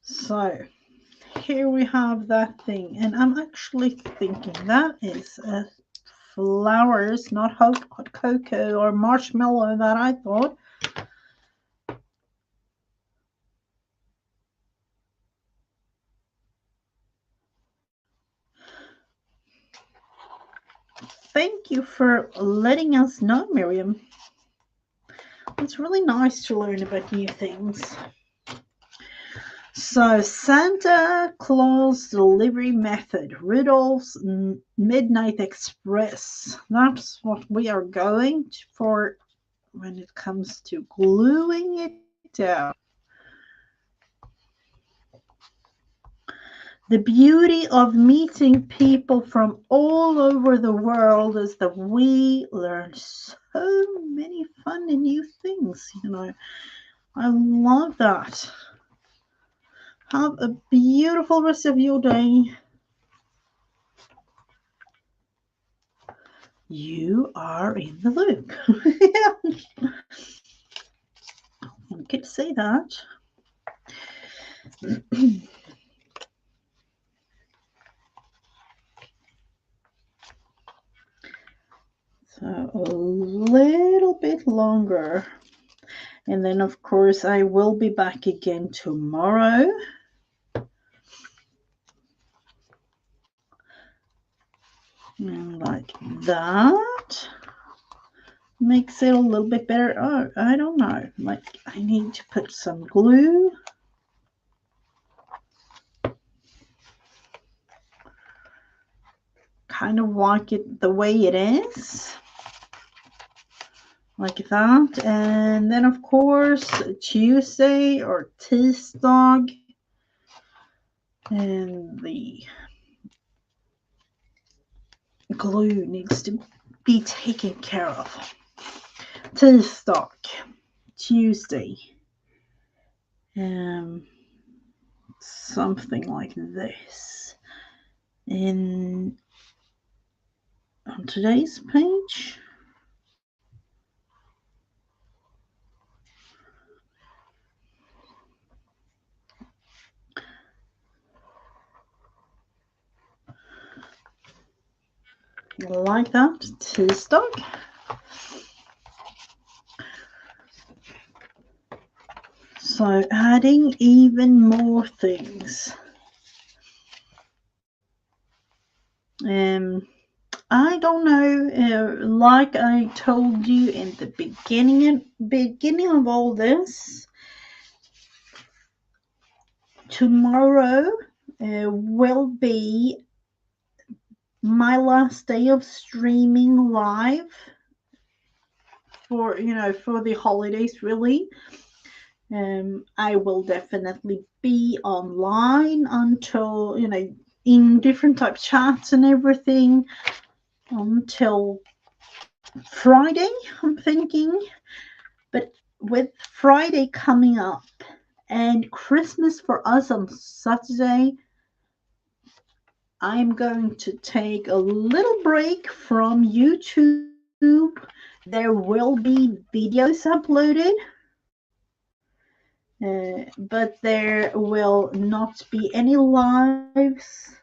Speaker 1: So here we have that thing, and I'm actually thinking that is flowers, not hot cocoa or marshmallow that I thought. thank you for letting us know, Miriam. It's really nice to learn about new things. So, Santa Claus delivery method, Rudolph's Midnight Express. That's what we are going for when it comes to gluing it down. The beauty of meeting people from all over the world is that we learn so many fun and new things. I love that. Have a beautiful rest of your day. You are in the loop. Yeah, I could say that. So a little bit longer. And then, of course, I will be back again tomorrow. And like that. Makes it a little bit better. Oh, I don't know. Like, I need to put some glue. Kind of like it the way it is. Like that. And then, of course, Tuesday or Tisdag. And the glue needs to be taken care of. Tisdag, Tuesday. Something like this. In on today's page. Like that, Tisdag. So adding even more things. I don't know, like I told you in the beginning of all this, tomorrow will be my last day of streaming live for the holidays, really. I will definitely be online until in different type chats and everything until Friday, I'm thinking. But with Friday coming up and Christmas for us on Saturday, I'm going to take a little break from YouTube. There will be videos uploaded, but there will not be any lives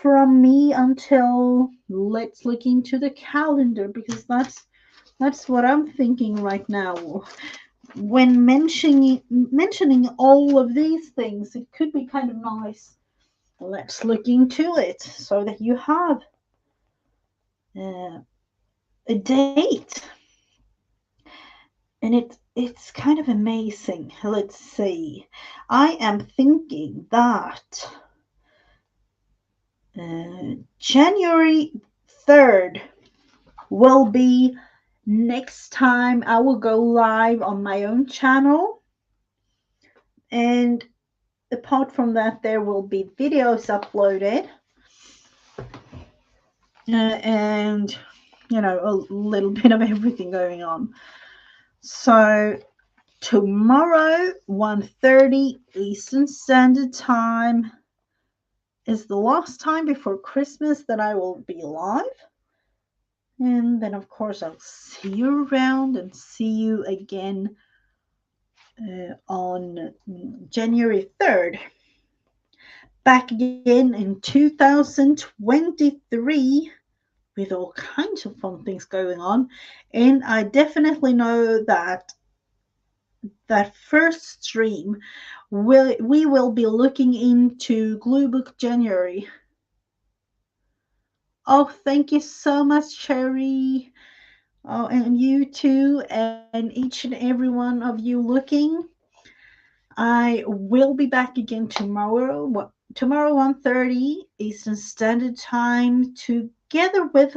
Speaker 1: from me until let's look into the calendar, because that's what I'm thinking right now. When mentioning all of these things, it could be kind of nice. Let's look into it so that you have a date. And it's kind of amazing. Let's see. I am thinking that January 3rd will be next time I will go live on my own channel. And apart from that, there will be videos uploaded. And, a little bit of everything going on. So tomorrow, 1:30 Eastern Standard Time is the last time before Christmas that I will be live. And then, of course, I'll see you around and see you again on January 3rd. Back again in 2023 with all kinds of fun things going on. And I definitely know that first stream we will be looking into Glue Book January. Oh, thank you so much, Cherry. Oh, and you too, and each and every one of you looking. I will be back again tomorrow. Tomorrow 1:30 Eastern Standard Time, together with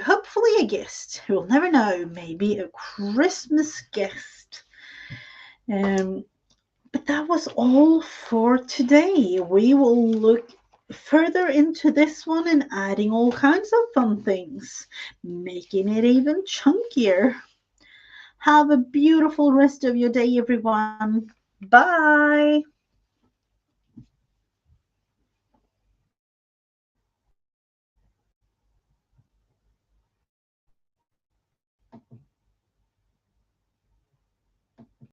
Speaker 1: hopefully a guest. We'll never know. Maybe a Christmas guest. Um, but that was all for today. We will look further into this one and adding all kinds of fun things, making it even chunkier. Have a beautiful rest of your day, everyone. Bye.